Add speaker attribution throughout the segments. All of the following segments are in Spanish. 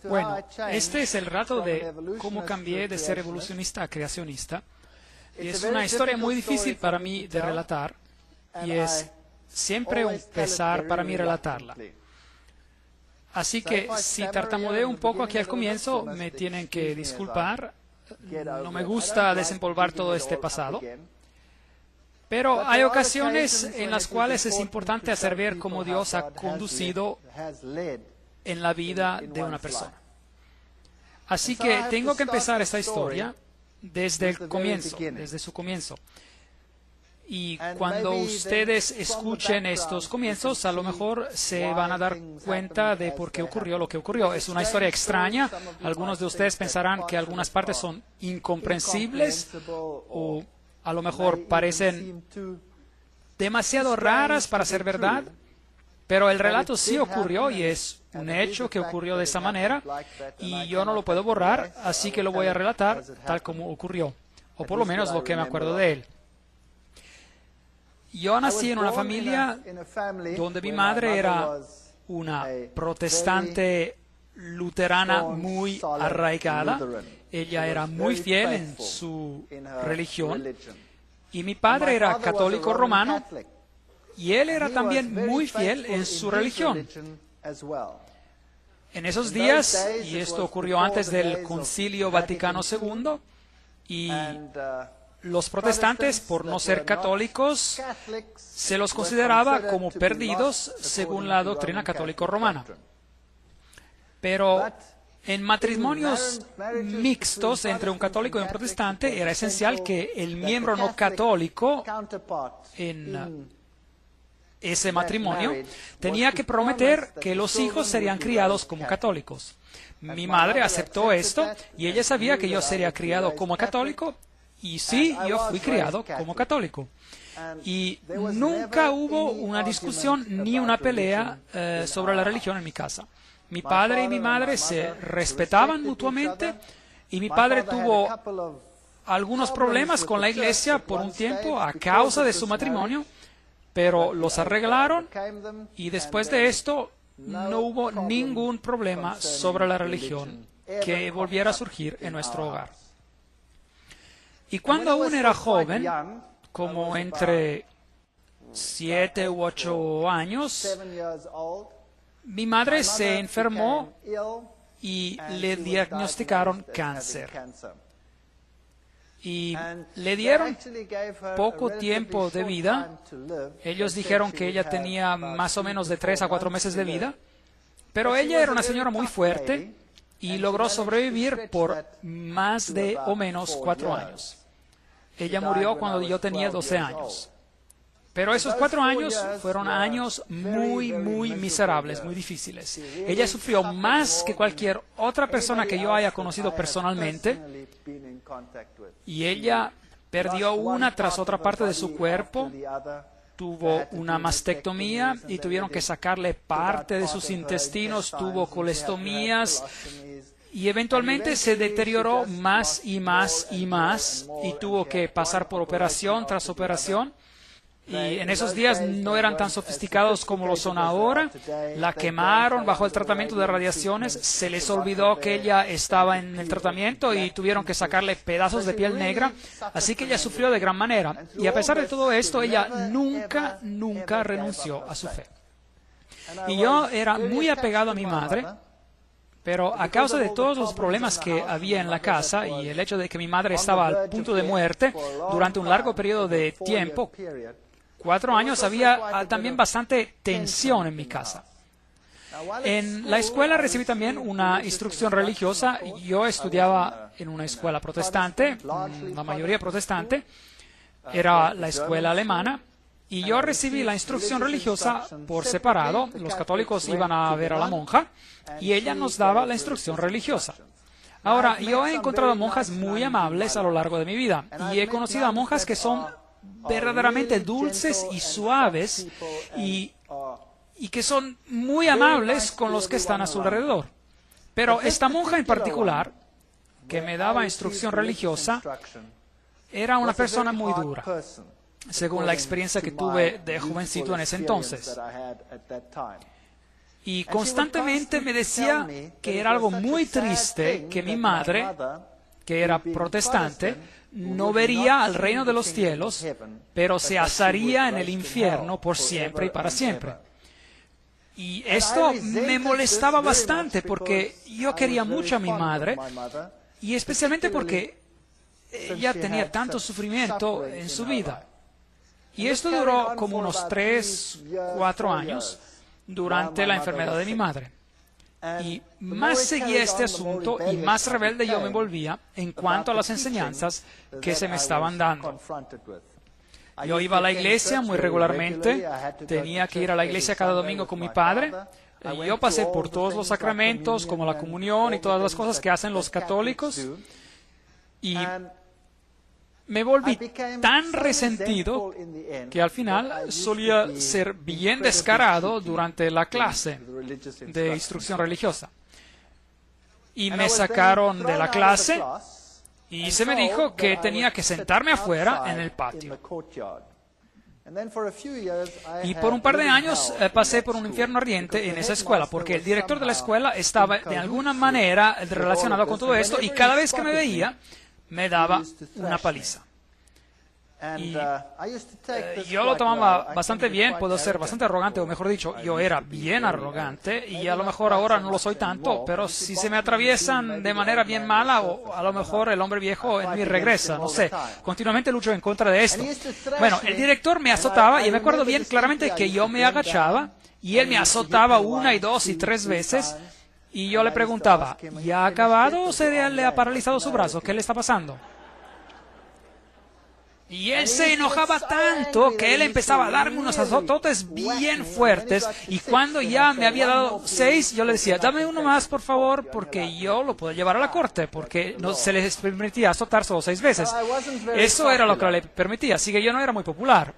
Speaker 1: Bueno, este es el rato de cómo cambié de ser evolucionista a creacionista. Y es una historia muy difícil para mí de relatar y es siempre un pesar para mí relatarla. Así que si tartamudeo un poco aquí al comienzo, me tienen que disculpar. No me gusta desempolvar todo este pasado. Pero hay ocasiones en las cuales es importante hacer ver cómo Dios ha conducido en la vida de una persona. Así que tengo que empezar esta historia desde el comienzo, desde su comienzo. Y cuando ustedes escuchen estos comienzos, a lo mejor se van a dar cuenta de por qué ocurrió lo que ocurrió. Es una historia extraña. Algunos de ustedes pensarán que algunas partes son incomprensibles o a lo mejor parecen demasiado raras para ser verdad. Pero el relato sí ocurrió y es un hecho que ocurrió de esa manera y yo no lo puedo borrar, así que lo voy a relatar tal como ocurrió, o por lo menos lo que me acuerdo de él. Yo nací en una familia donde mi madre era una protestante luterana muy arraigada. Ella era muy fiel en su religión y mi padre era católico romano y él era también muy fiel en su religión. En esos días, y esto ocurrió antes del Concilio Vaticano II, y los protestantes, por no ser católicos, se los consideraba como perdidos según la doctrina católico-romana. Pero en matrimonios mixtos entre un católico y un protestante era esencial que el miembro no católico en ese matrimonio tenía que prometer que los hijos serían criados como católicos. Mi madre aceptó esto y ella sabía que yo sería criado como católico. Y sí, yo fui criado como católico. Y nunca hubo una discusión ni una pelea sobre la religión en mi casa. Mi padre y mi madre se respetaban mutuamente y mi padre tuvo algunos problemas con la iglesia por un tiempo a causa de su matrimonio, pero los arreglaron y después de esto no hubo ningún problema sobre la religión que volviera a surgir en nuestro hogar. Y cuando aún era joven, como entre 7 u 8 años, mi madre se enfermó y le diagnosticaron cáncer. Y le dieron poco tiempo de vida. Ellos dijeron que ella tenía más o menos de 3 a 4 meses de vida. Pero ella era una señora muy fuerte y logró sobrevivir por más de o menos 4 años. Ella murió cuando yo tenía 12 años. Pero esos 4 años fueron años muy, muy miserables, muy difíciles. Ella sufrió más que cualquier otra persona que yo haya conocido personalmente. Y ella perdió una tras otra parte de su cuerpo. Tuvo una mastectomía y tuvieron que sacarle parte de sus intestinos. Tuvo colestomías. Y eventualmente se deterioró más y más y más. Y tuvo que pasar por operación tras operación. Y en esos días no eran tan sofisticados como lo son ahora. La quemaron bajo el tratamiento de radiaciones. Se les olvidó que ella estaba en el tratamiento y tuvieron que sacarle pedazos de piel negra. Así que ella sufrió de gran manera. Y a pesar de todo esto, ella nunca, nunca renunció a su fe. Y yo era muy apegado a mi madre. Pero a causa de todos los problemas que había en la casa y el hecho de que mi madre estaba al punto de muerte durante un largo periodo de tiempo, 4 años, había también bastante tensión en mi casa. En la escuela recibí también una instrucción religiosa. Yo estudiaba en una escuela protestante, la mayoría protestante, era la escuela alemana. Y yo recibí la instrucción religiosa por separado. Los católicos iban a ver a la monja y ella nos daba la instrucción religiosa. Ahora, yo he encontrado monjas muy amables a lo largo de mi vida y he conocido a monjas que son verdaderamente dulces y suaves y que son muy amables con los que están a su alrededor. Pero esta monja en particular, que me daba instrucción religiosa, era una persona muy dura, según la experiencia que tuve de jovencito en ese entonces. Y constantemente me decía que era algo muy triste que mi madre, que era protestante, no vería al reino de los cielos, pero se asaría en el infierno por siempre y para siempre. Y esto me molestaba bastante porque yo quería mucho a mi madre, y especialmente porque ella tenía tanto sufrimiento en su vida. Y esto duró como unos 3, 4 años durante la enfermedad de mi madre. Y más seguía este asunto y más rebelde yo me volvía en cuanto a las enseñanzas que se me estaban dando. Yo iba a la iglesia muy regularmente, tenía que ir a la iglesia cada domingo con mi padre. Yo pasé por todos los sacramentos, como la comunión y todas las cosas que hacen los católicos. Y me volví tan resentido que al final solía ser bien descarado durante la clase de instrucción religiosa. Y me sacaron de la clase y se me dijo que tenía que sentarme afuera en el patio. Y por un par de años pasé por un infierno ardiente en esa escuela, porque el director de la escuela estaba de alguna manera relacionado con todo esto y cada vez que me veía me daba una paliza. Y yo lo tomaba bastante bien, puedo ser bastante arrogante, o mejor dicho, yo era bien arrogante, y a lo mejor ahora no lo soy tanto, pero si se me atraviesan de manera bien mala, o a lo mejor el hombre viejo en mí regresa, no sé, continuamente lucho en contra de esto. Bueno, el director me azotaba, y me acuerdo bien claramente que yo me agachaba, y él me azotaba 1 y 2 y 3 veces, y yo le preguntaba, ¿ya ha acabado o se le ha paralizado su brazo? ¿Qué le está pasando? Y él se enojaba tanto que él empezaba a darme unos azototes bien fuertes, y cuando ya me había dado 6, yo le decía, dame uno más por favor, porque yo lo puedo llevar a la corte, porque no se les permitía azotar solo 6 veces. Eso era lo que le permitía, así que yo no era muy popular.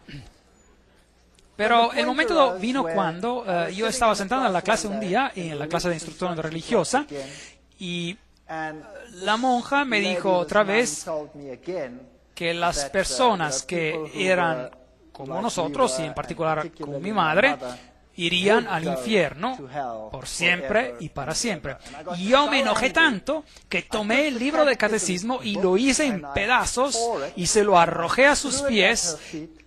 Speaker 1: Pero el momento vino cuando yo estaba sentado en la clase un día, en la clase de instrucción religiosa, y la monja me dijo otra vez que las personas que eran como nosotros, y en particular como mi madre, irían al infierno por siempre y para siempre. Y yo me enojé tanto que tomé el libro del catecismo y lo hice en pedazos y se lo arrojé a sus pies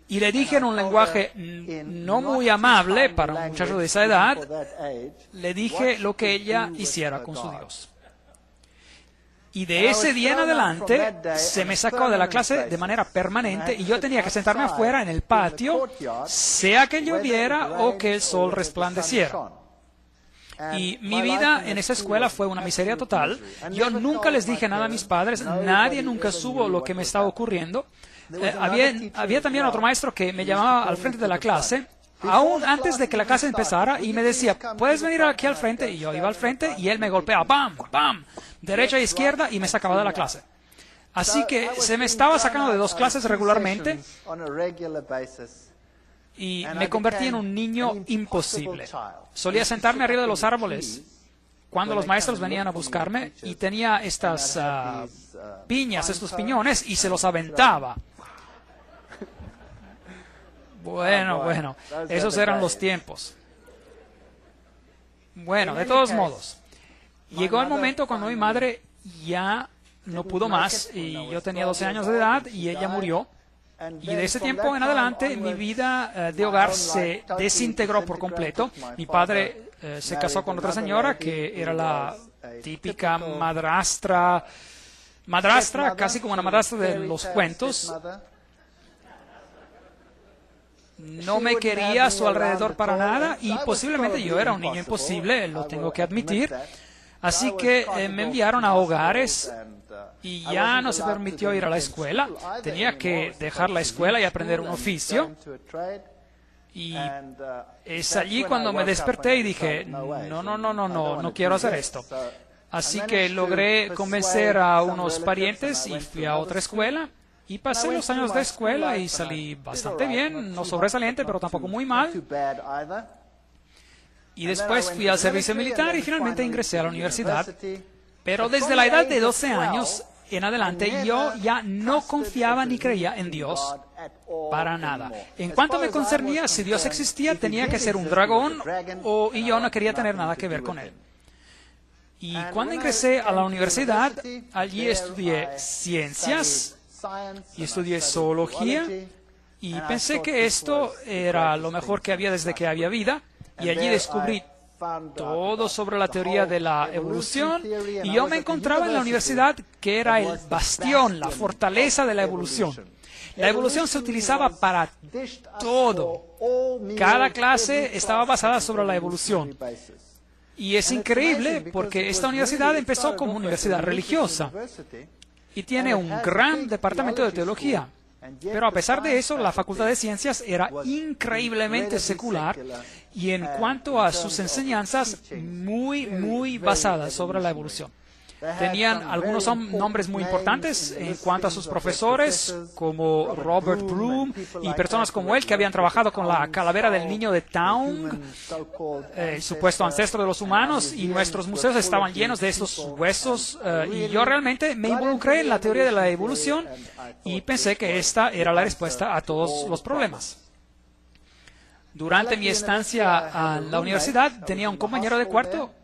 Speaker 1: y le dije en un lenguaje no muy amable para un muchacho de esa edad, le dije lo que ella hiciera con su Dios. Y de ese día en adelante se me sacó de la clase de manera permanente y yo tenía que sentarme afuera en el patio, sea que lloviera o que el sol resplandeciera. Y mi vida en esa escuela fue una miseria total. Yo nunca les dije nada a mis padres, nadie nunca supo lo que me estaba ocurriendo. Había también otro maestro que me llamaba al frente de la clase, aún antes de que la clase empezara, y me decía, ¿puedes venir aquí al frente? Y yo iba al frente y él me golpeaba, ¡pam! ¡pam! Derecha e izquierda, y me sacaba de la clase. Así que se me estaba sacando de 2 clases regularmente y me convertí en un niño imposible. Solía sentarme arriba de los árboles cuando los maestros venían a buscarme y tenía estas piñas, estos piñones, y se los aventaba. Bueno, esos eran los tiempos. Bueno, de todos modos, llegó el momento cuando mi madre ya no pudo más, y yo tenía 12 años de edad y ella murió. Y de ese tiempo en adelante mi vida de hogar se desintegró por completo. Mi padre se casó con otra señora que era la típica madrastra, casi como una madrastra de los cuentos. No me quería a su alrededor para nada, y posiblemente yo era un niño imposible, lo tengo que admitir. Así que me enviaron a hogares y ya no se permitió ir a la escuela. Tenía que dejar la escuela y aprender un oficio. Y es allí cuando me desperté y dije, no quiero hacer esto. Así que logré convencer a unos parientes y fui a otra escuela. Y pasé los años de escuela y salí bastante bien, no sobresaliente, pero tampoco muy mal. Y después fui al servicio militar y finalmente ingresé a la universidad. Pero desde la edad de 12 años en adelante yo ya no confiaba ni creía en Dios para nada. En cuanto me concernía, si Dios existía, tenía que ser un dragón y yo no quería tener nada que ver con él. Y cuando ingresé a la universidad, allí estudié ciencias y estudié zoología y pensé que esto era lo mejor que había desde que había vida, y allí descubrí todo sobre la teoría de la evolución, y yo me encontraba en la universidad que era el bastión, la fortaleza de la evolución. La evolución se utilizaba para todo. Cada clase estaba basada sobre la evolución. Y es increíble porque esta universidad empezó como universidad religiosa y tiene un gran departamento de teología. Pero a pesar de eso, la Facultad de Ciencias era increíblemente secular y en cuanto a sus enseñanzas, muy basadas sobre la evolución. Tenían algunos nombres muy importantes en cuanto a sus profesores, como Robert Broom y personas como él que habían trabajado con la calavera del niño de Taung, el supuesto ancestro de los humanos, y nuestros museos estaban llenos de estos huesos. Y yo realmente me involucré en la teoría de la evolución y pensé que esta era la respuesta a todos los problemas. Durante mi estancia en la universidad tenía un compañero de cuarto.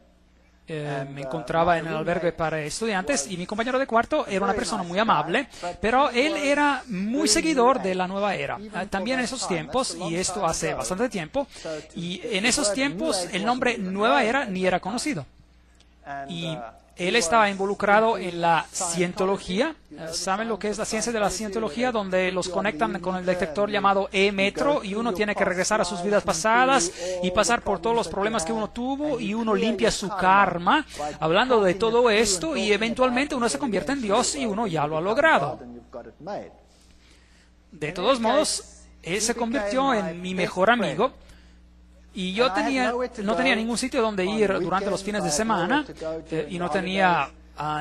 Speaker 1: Me encontraba en el albergue para estudiantes y mi compañero de cuarto era una persona muy amable, pero él era muy seguidor de la nueva era. También en esos tiempos, y esto hace bastante tiempo, y en esos tiempos el nombre Nueva Era ni era conocido. Y él estaba involucrado en la cientología. ¿Saben lo que es la ciencia de la cientología? Donde los conectan con el detector llamado E-metro y uno tiene que regresar a sus vidas pasadas y pasar por todos los problemas que uno tuvo y uno limpia su karma, hablando de todo esto, y eventualmente uno se convierte en Dios y uno ya lo ha logrado. De todos modos, él se convirtió en mi mejor amigo. Y yo no tenía ningún sitio donde ir durante los fines de semana y no tenía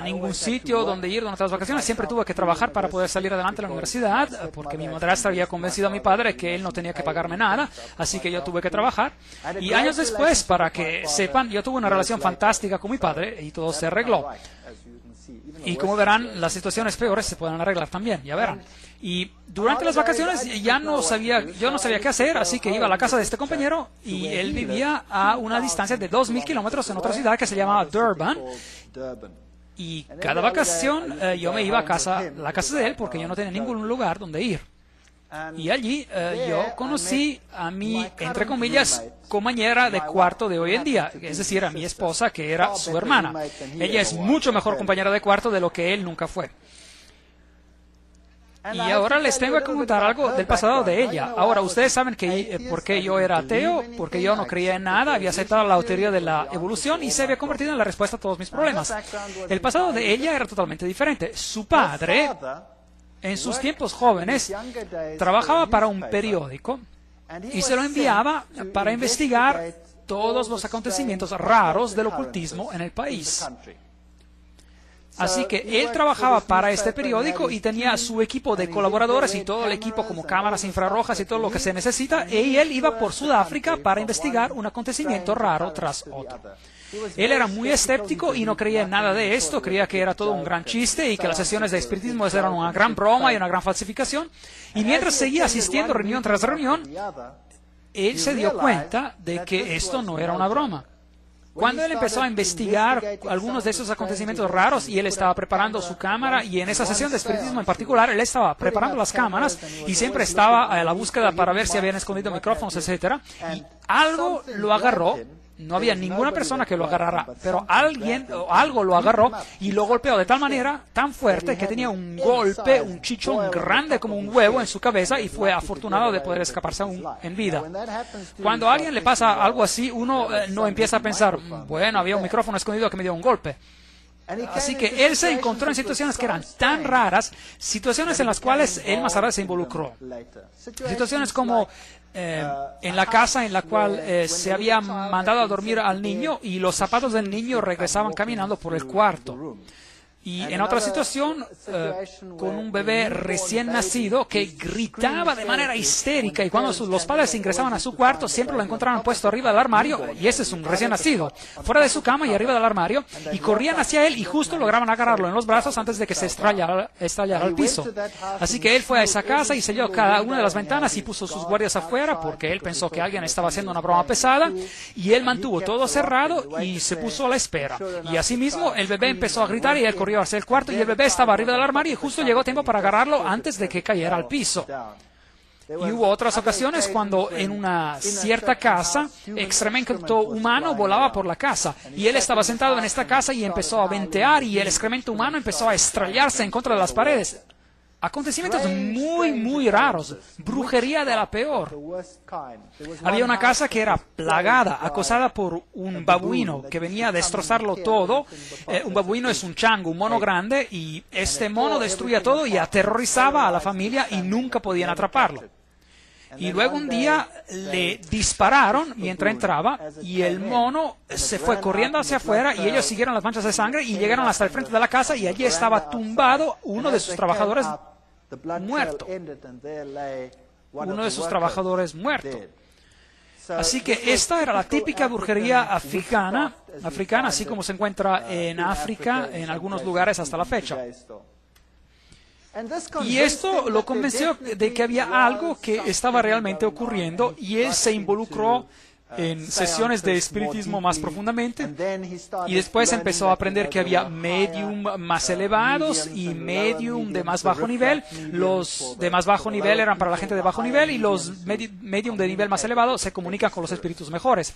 Speaker 1: ningún sitio donde ir durante las vacaciones. Siempre tuve que trabajar para poder salir adelante de la universidad, porque mi madrastra había convencido a mi padre que él no tenía que pagarme nada, así que yo tuve que trabajar. Y años después, para que sepan, yo tuve una relación fantástica con mi padre y todo se arregló. Y como verán, las situaciones peores se pueden arreglar también, ya verán. Y durante las vacaciones yo no sabía qué hacer, así que iba a la casa de este compañero y él vivía a una distancia de 2.000 kilómetros en otra ciudad que se llamaba Durban. Y cada vacación yo me iba a la casa de él porque yo no tenía ningún lugar donde ir. Y allí yo conocí a mi, entre comillas, compañera de cuarto de hoy en día, es decir, a mi esposa, que era su hermana. Ella es mucho mejor compañera de cuarto de lo que él nunca fue. Y ahora les tengo que contar algo del pasado de ella. Ahora, ustedes saben que por qué yo era ateo, porque yo no creía en nada, había aceptado la teoría de la evolución y se había convertido en la respuesta a todos mis problemas. El pasado de ella era totalmente diferente. Su padre, en sus tiempos jóvenes, trabajaba para un periódico y se lo enviaba para investigar todos los acontecimientos raros del ocultismo en el país. Así que él trabajaba para este periódico y tenía su equipo de colaboradores y todo el equipo como cámaras infrarrojas y todo lo que se necesita, y él iba por Sudáfrica para investigar un acontecimiento raro tras otro. Él era muy escéptico y no creía en nada de esto, creía que era todo un gran chiste y que las sesiones de espiritismo eran una gran broma y una gran falsificación. Y mientras seguía asistiendo reunión tras reunión, él se dio cuenta de que esto no era una broma. Cuando él empezó a investigar algunos de esos acontecimientos raros y él estaba preparando su cámara, y en esa sesión de espiritismo en particular, él estaba preparando las cámaras y siempre estaba a la búsqueda para ver si habían escondido micrófonos, etcétera, y algo lo agarró. No había ninguna persona que lo agarrara, pero alguien o algo lo agarró y lo golpeó de tal manera, tan fuerte, que tenía un golpe, un chichón grande como un huevo en su cabeza, y fue afortunado de poder escaparse aún en vida. Cuando a alguien le pasa algo así, uno no empieza a pensar, bueno, había un micrófono escondido que me dio un golpe. Así que él se encontró en situaciones que eran tan raras, situaciones en las cuales él más tarde se involucró. Situaciones como en la casa en la cual se había mandado a dormir al niño y los zapatos del niño regresaban caminando por el cuarto. Y en otra situación, con un bebé recién nacido que gritaba de manera histérica, y cuando los padres ingresaban a su cuarto siempre lo encontraban puesto arriba del armario, y ese es un recién nacido, fuera de su cama y arriba del armario, y corrían hacia él y justo lograban agarrarlo en los brazos antes de que se estallara al piso. Así que él fue a esa casa y selló cada una de las ventanas y puso sus guardias afuera porque él pensó que alguien estaba haciendo una broma pesada, y él mantuvo todo cerrado y se puso a la espera. Y asimismo el bebé empezó a gritar y él corrió hacia el cuarto y el bebé estaba arriba del armario y justo llegó tiempo para agarrarlo antes de que cayera al piso. Y hubo otras ocasiones cuando en una cierta casa excremento humano volaba por la casa y él estaba sentado en esta casa y empezó a ventear y el excremento humano empezó a estrellarse en contra de las paredes. Acontecimientos muy, muy raros, brujería de la peor. Había una casa que era plagada, acosada por un babuino que venía a destrozarlo todo. Un babuino es un chango, un mono grande, y este mono destruía todo y aterrorizaba a la familia y nunca podían atraparlo. Y luego un día le dispararon mientras entraba y el mono se fue corriendo hacia afuera y ellos siguieron las manchas de sangre y llegaron hasta el frente de la casa y allí estaba tumbado uno de sus trabajadores muerto. Uno de sus trabajadores muerto. Así que esta era la típica brujería africana, así como se encuentra en África, en algunos lugares hasta la fecha. Y esto lo convenció de que había algo que estaba realmente ocurriendo y él se involucró en sesiones de espiritismo más profundamente y después empezó a aprender que había medium más elevados y medium de más bajo nivel. Los de más bajo nivel eran para la gente de bajo nivel y los medium de nivel más elevado se comunican con los espíritus mejores.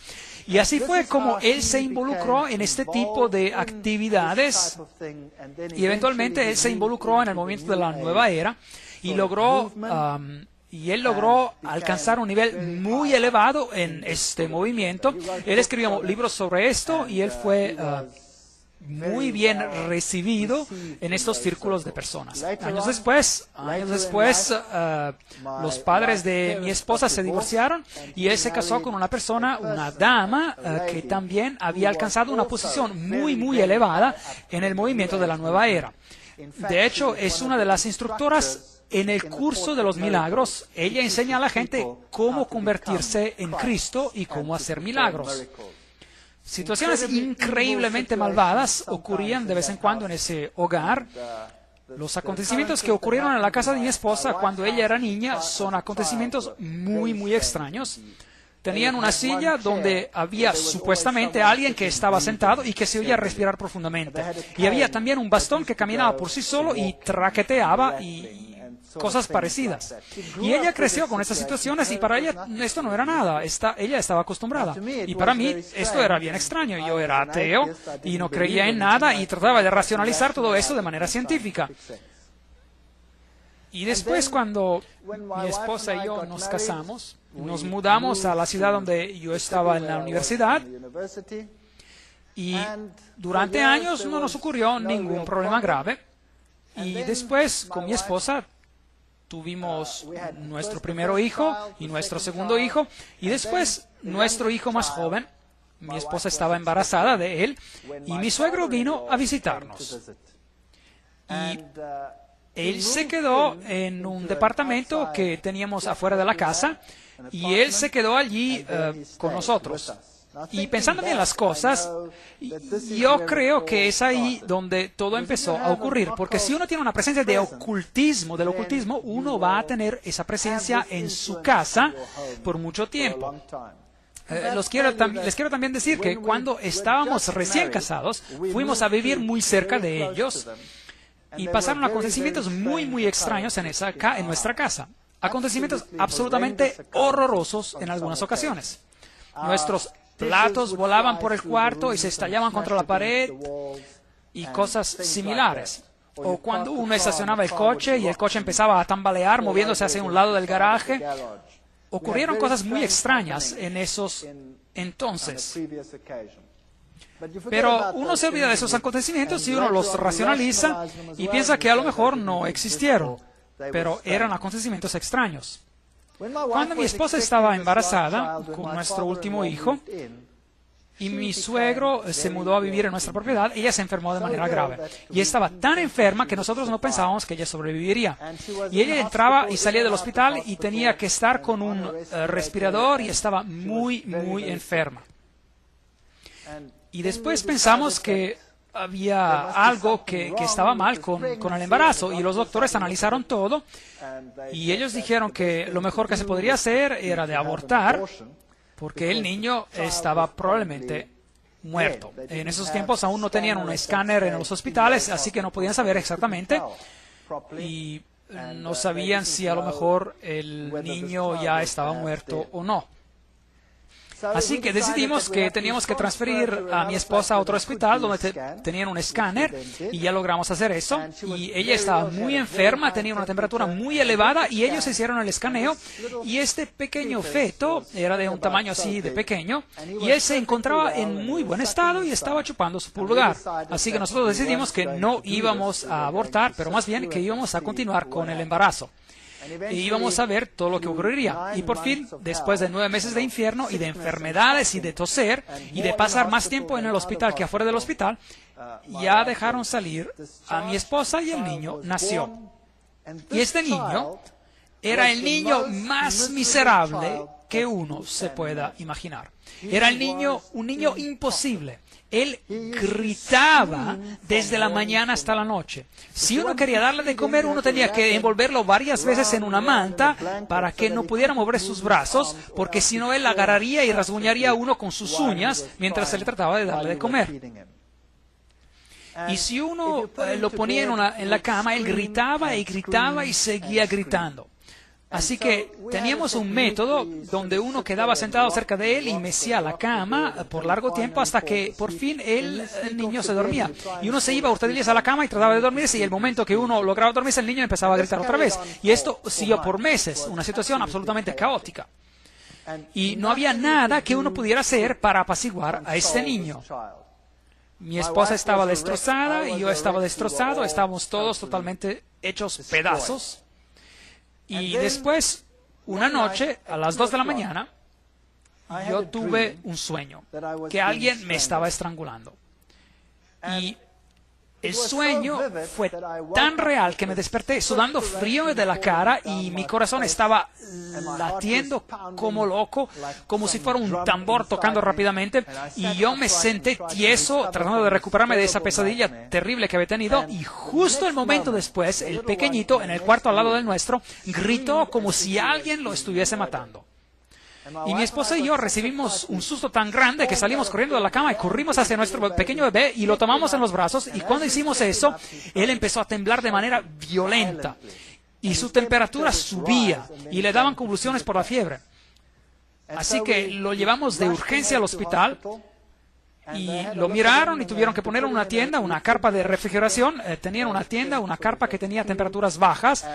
Speaker 1: Y así fue como él se involucró en este tipo de actividades y eventualmente él se involucró en el movimiento de la nueva era y logró alcanzar un nivel muy elevado en este movimiento. Él escribió libros sobre esto y él fue muy bien recibido en estos círculos de personas. Años después, los padres de mi esposa se divorciaron y él se casó con una persona, una dama, que también había alcanzado una posición muy, muy elevada en el movimiento de la nueva era. De hecho, es una de las instructoras en el curso de los milagros. Ella enseña a la gente cómo convertirse en Cristo y cómo hacer milagros. Situaciones increíblemente malvadas ocurrían de vez en cuando en ese hogar. Los acontecimientos que ocurrieron en la casa de mi esposa cuando ella era niña son acontecimientos muy, muy extraños. Tenían una silla donde había supuestamente alguien que estaba sentado y que se oía respirar profundamente. Y había también un bastón que caminaba por sí solo y traqueteaba y cosas parecidas. Y ella creció con estas situaciones y para ella esto no era nada. Ella estaba acostumbrada. Y para mí esto era bien extraño. Yo era ateo y no creía en nada y trataba de racionalizar todo eso de manera científica. Y después, cuando mi esposa y yo nos casamos, nos mudamos a la ciudad donde yo estaba en la universidad y durante años no nos ocurrió ningún problema grave. Y después, con mi esposa, tuvimos nuestro primer hijo y nuestro segundo hijo, y después nuestro hijo más joven. Mi esposa estaba embarazada de él, y mi suegro vino a visitarnos. Y él se quedó en un departamento que teníamos afuera de la casa, y él se quedó allí con nosotros. Y pensando bien las cosas, yo creo que es ahí donde todo empezó a ocurrir, porque si uno tiene una presencia de ocultismo, del ocultismo, uno va a tener esa presencia en su casa por mucho tiempo. Les quiero también decir que cuando estábamos recién casados, fuimos a vivir muy cerca de ellos y pasaron acontecimientos muy, muy extraños en nuestra casa. Acontecimientos absolutamente horrorosos en algunas ocasiones. Nuestros platos volaban por el cuarto y se estallaban contra la pared y cosas similares. O cuando uno estacionaba el coche y el coche empezaba a tambalear moviéndose hacia un lado del garaje. Ocurrieron cosas muy extrañas en esos entonces. Pero uno se olvida de esos acontecimientos y uno los racionaliza y piensa que a lo mejor no existieron, pero eran acontecimientos extraños. Cuando mi esposa estaba embarazada con nuestro último hijo, y mi suegro se mudó a vivir en nuestra propiedad. Ella se enfermó de manera grave y estaba tan enferma que nosotros no pensábamos que ella sobreviviría. Y ella entraba y salía del hospital y tenía que estar con un respirador y estaba muy, muy enferma. Y después pensamos que había algo que estaba mal con el embarazo y los doctores analizaron todo y ellos dijeron que lo mejor que se podría hacer era de abortar, porque el niño estaba probablemente muerto. En esos tiempos aún no tenían un escáner en los hospitales, así que no podían saber exactamente y no sabían si a lo mejor el niño ya estaba muerto o no. Así que decidimos que teníamos que transferir a mi esposa a otro hospital donde tenían un escáner y ya logramos hacer eso. Y ella estaba muy enferma, tenía una temperatura muy elevada y ellos hicieron el escaneo y este pequeño feto era de un tamaño así de pequeño y él se encontraba en muy buen estado y estaba chupando su pulgar. Así que nosotros decidimos que no íbamos a abortar, pero más bien que íbamos a continuar con el embarazo. Y íbamos a ver todo lo que ocurriría. Y por fin, después de 9 meses de infierno y de enfermedades y de toser y de pasar más tiempo en el hospital que afuera del hospital, ya dejaron salir a mi esposa y el niño nació. Y este niño era el niño más miserable que uno se pueda imaginar. Era un niño imposible. Él gritaba desde la mañana hasta la noche. Si uno quería darle de comer, uno tenía que envolverlo varias veces en una manta para que no pudiera mover sus brazos, porque si no él agarraría y rasguñaría a uno con sus uñas mientras se le trataba de darle de comer. Y si uno lo ponía en la cama, él gritaba y gritaba y seguía gritando. Así que teníamos un método donde uno quedaba sentado cerca de él y mecía la cama por largo tiempo hasta que por fin el niño se dormía. Y uno se iba a hurtadillas a la cama y trataba de dormirse y el momento que uno lograba dormirse el niño empezaba a gritar otra vez. Y esto siguió por meses, una situación absolutamente caótica. Y no había nada que uno pudiera hacer para apaciguar a este niño. Mi esposa estaba destrozada y yo estaba destrozado, estábamos todos totalmente hechos pedazos. Y después, una noche, a las 2 de la mañana, yo tuve un sueño, que alguien me estaba estrangulando. Y el sueño fue tan real que me desperté sudando frío de la cara y mi corazón estaba latiendo como loco, como si fuera un tambor tocando rápidamente. Y yo me senté tieso, tratando de recuperarme de esa pesadilla terrible que había tenido. Y justo el momento después, el pequeñito en el cuarto al lado del nuestro gritó como si alguien lo estuviese matando. Y mi esposa y yo recibimos un susto tan grande que salimos corriendo de la cama y corrimos hacia nuestro pequeño bebé y lo tomamos en los brazos. Y cuando hicimos eso, él empezó a temblar de manera violenta. Y su temperatura subía y le daban convulsiones por la fiebre. Así que lo llevamos de urgencia al hospital. Y lo miraron y tuvieron que poner una tienda, una carpa de refrigeración. Tenían una tienda, una carpa que tenía temperaturas bajas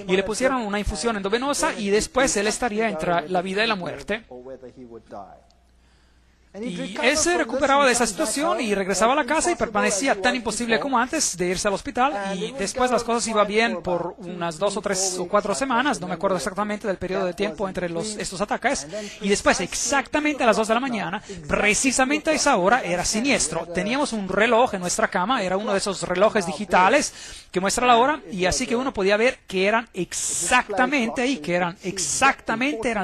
Speaker 1: y le pusieron una infusión endovenosa y después él estaría entre la vida y la muerte. Y él se recuperaba de esa situación y regresaba a la casa y permanecía tan imposible como antes de irse al hospital. Y después las cosas iban bien por unas 2 o 3 o 4 semanas, no me acuerdo exactamente del periodo de tiempo entre estos ataques. Y después, exactamente a las 2 de la mañana, precisamente a esa hora, era siniestro. Teníamos un reloj en nuestra cama, era uno de esos relojes digitales que muestra la hora, y así que uno podía ver que eran exactamente ahí, eran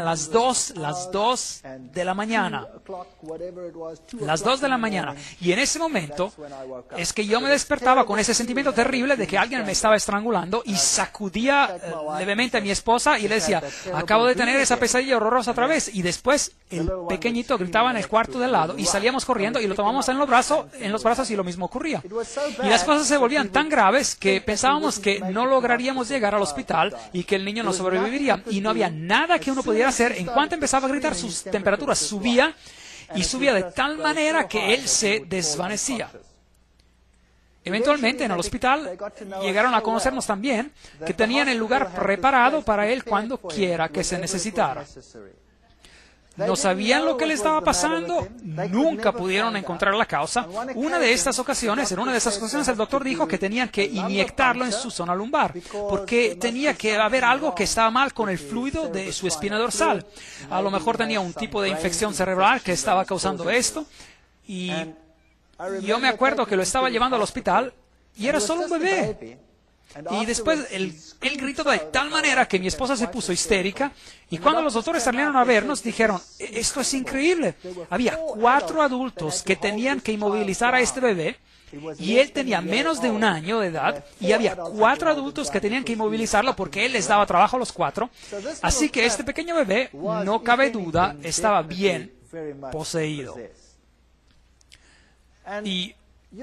Speaker 1: las 2 de la mañana. Las 2 de la mañana. Y en ese momento es que yo me despertaba con ese sentimiento terrible de que alguien me estaba estrangulando y sacudía levemente a mi esposa y le decía, acabo de tener esa pesadilla horrorosa otra vez. Y después el pequeñito gritaba en el cuarto de al lado y salíamos corriendo y lo tomamos en los brazos y lo mismo ocurría. Y las cosas se volvían tan graves que pensábamos que no lograríamos llegar al hospital y que el niño no sobreviviría. Y no había nada que uno pudiera hacer. En cuanto empezaba a gritar, sus temperaturas subía y subía de tal manera que él se desvanecía. Eventualmente en el hospital llegaron a conocernos también que tenían el lugar preparado para él cuando quiera que se necesitara. No sabían lo que le estaba pasando, nunca pudieron encontrar la causa. En una de esas ocasiones el doctor dijo que tenían que inyectarlo en su zona lumbar, porque tenía que haber algo que estaba mal con el fluido de su espina dorsal. A lo mejor tenía un tipo de infección cerebral que estaba causando esto. Y yo me acuerdo que lo estaba llevando al hospital y era solo un bebé. Y después él gritó de tal manera que mi esposa se puso histérica. Y cuando los doctores salieron a vernos, dijeron, esto es increíble. Había 4 adultos que tenían que inmovilizar a este bebé. Y él tenía menos de 1 año de edad. Y había 4 adultos que tenían que inmovilizarlo porque él les daba trabajo a los 4. Así que este pequeño bebé, no cabe duda, estaba bien poseído. Y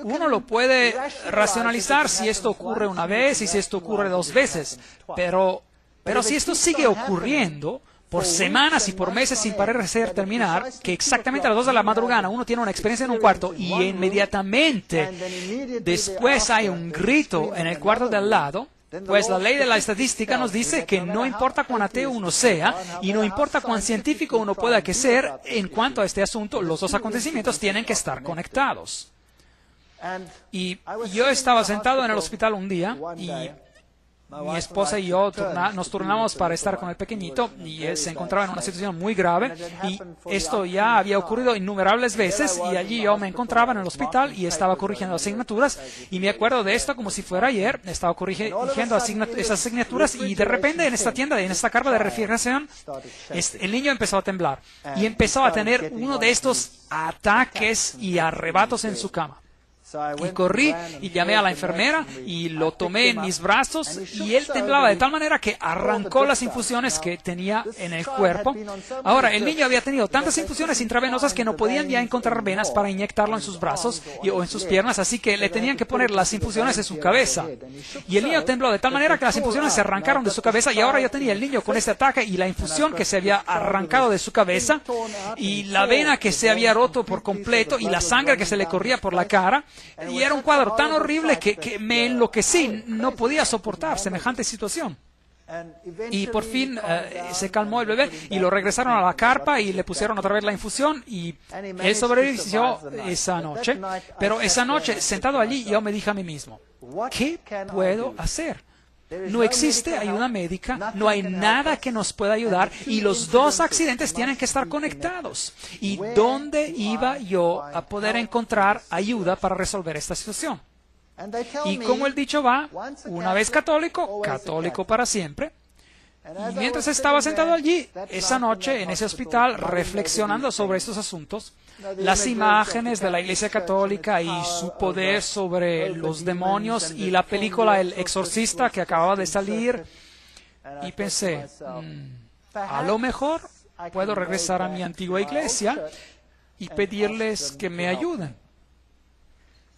Speaker 1: uno lo puede racionalizar si esto ocurre una vez y si esto ocurre 2 veces, pero si esto sigue ocurriendo por semanas y por meses sin parecer terminar, que exactamente a las 2 de la madrugada uno tiene una experiencia en un cuarto y inmediatamente después hay un grito en el cuarto de al lado, pues la ley de la estadística nos dice que no importa cuán ateo uno sea y no importa cuán científico uno pueda que ser en cuanto a este asunto, los 2 acontecimientos tienen que estar conectados. Y yo estaba sentado en el hospital un día y mi esposa y yo nos turnamos para estar con el pequeñito y él se encontraba en una situación muy grave y esto ya había ocurrido innumerables veces y allí yo me encontraba en el hospital y estaba corrigiendo asignaturas y me acuerdo de esto como si fuera ayer. Estaba corrigiendo esas asignaturas y de repente en esta tienda, en esta carpa de refrigeración, el niño empezó a temblar y empezó a tener uno de estos ataques y arrebatos en su cama. Y corrí y llamé a la enfermera y lo tomé en mis brazos y él temblaba de tal manera que arrancó las infusiones que tenía en el cuerpo. Ahora, el niño había tenido tantas infusiones intravenosas que no podían ya encontrar venas para inyectarlo en sus brazos o en sus piernas, así que le tenían que poner las infusiones en su cabeza. Y el niño tembló de tal manera que las infusiones se arrancaron de su cabeza y ahora yo tenía el niño con este ataque y la infusión que se había arrancado de su cabeza y la vena que se había roto por completo y la sangre que se le corría por la cara. Y era un cuadro tan horrible que me enloquecí, no podía soportar semejante situación. Y por fin se calmó el bebé y lo regresaron a la carpa y le pusieron otra vez la infusión y él sobrevivió esa noche. Pero esa noche, sentado allí, yo me dije a mí mismo, ¿qué puedo hacer? No existe ayuda médica, no hay nada que nos pueda ayudar y los 2 accidentes tienen que estar conectados. ¿Y dónde iba yo a poder encontrar ayuda para resolver esta situación? Y como el dicho va, una vez católico, católico para siempre. Y mientras estaba sentado allí, esa noche, en ese hospital, reflexionando sobre estos asuntos, las imágenes de la Iglesia Católica y su poder sobre los demonios y la película El Exorcista que acababa de salir, y pensé, a lo mejor puedo regresar a mi antigua iglesia y pedirles que me ayuden.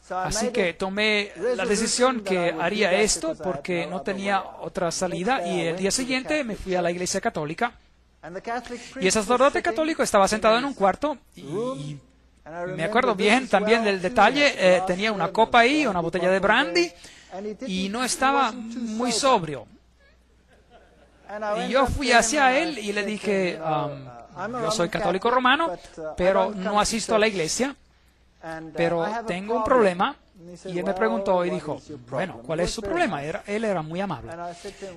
Speaker 1: Así que tomé la decisión que haría esto porque no tenía otra salida y el día siguiente me fui a la Iglesia Católica y el sacerdote católico estaba sentado en un cuarto y me acuerdo bien también del detalle, tenía una copa ahí, una botella de brandy y no estaba muy sobrio. Y yo fui hacia él y le dije, yo soy católico romano, pero no asisto a la iglesia. Pero tengo un problema. Y él me preguntó y dijo, bueno, ¿cuál es su problema? Él era muy amable.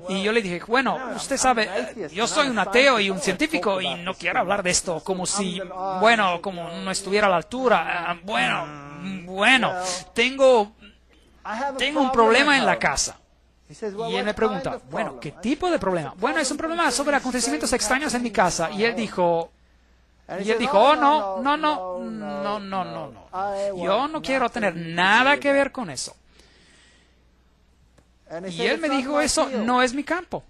Speaker 1: Y yo le dije, bueno, usted sabe, yo soy un ateo y un científico y no quiero hablar de esto como si, bueno, como no estuviera a la altura. Bueno, tengo un problema en la casa. Y él me pregunta, bueno, ¿qué tipo de problema? Bueno, es un problema sobre acontecimientos extraños en mi casa. Y él dijo, oh, no. Yo no quiero tener nada que ver con eso. Y él me dijo, eso no es mi campo.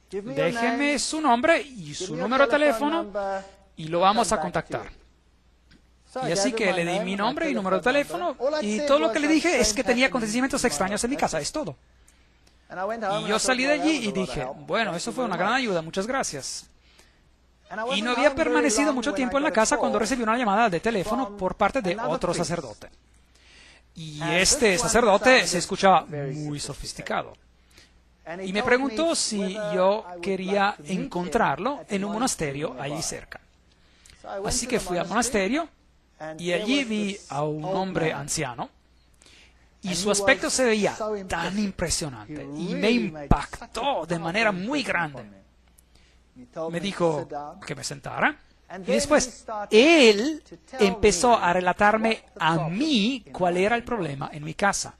Speaker 1: Déjeme su nombre y su número de teléfono y lo vamos a contactar. Y así que le di mi nombre y número de teléfono y todo lo que le dije es que tenía acontecimientos extraños en mi casa, es todo. Y yo salí de allí y dije, bueno, eso fue una gran ayuda, muchas gracias. Y no había permanecido mucho tiempo en la casa cuando recibí una llamada de teléfono por parte de otro sacerdote. Y este sacerdote se escuchaba muy sofisticado. Y me preguntó si yo quería encontrarlo en un monasterio allí cerca. Así que fui al monasterio y allí vi a un hombre anciano. Y su aspecto se veía tan impresionante y me impactó de manera muy grande. Me dijo que me sentara Y después, él empezó a relatarme a mí cuál era el problema en mi casa.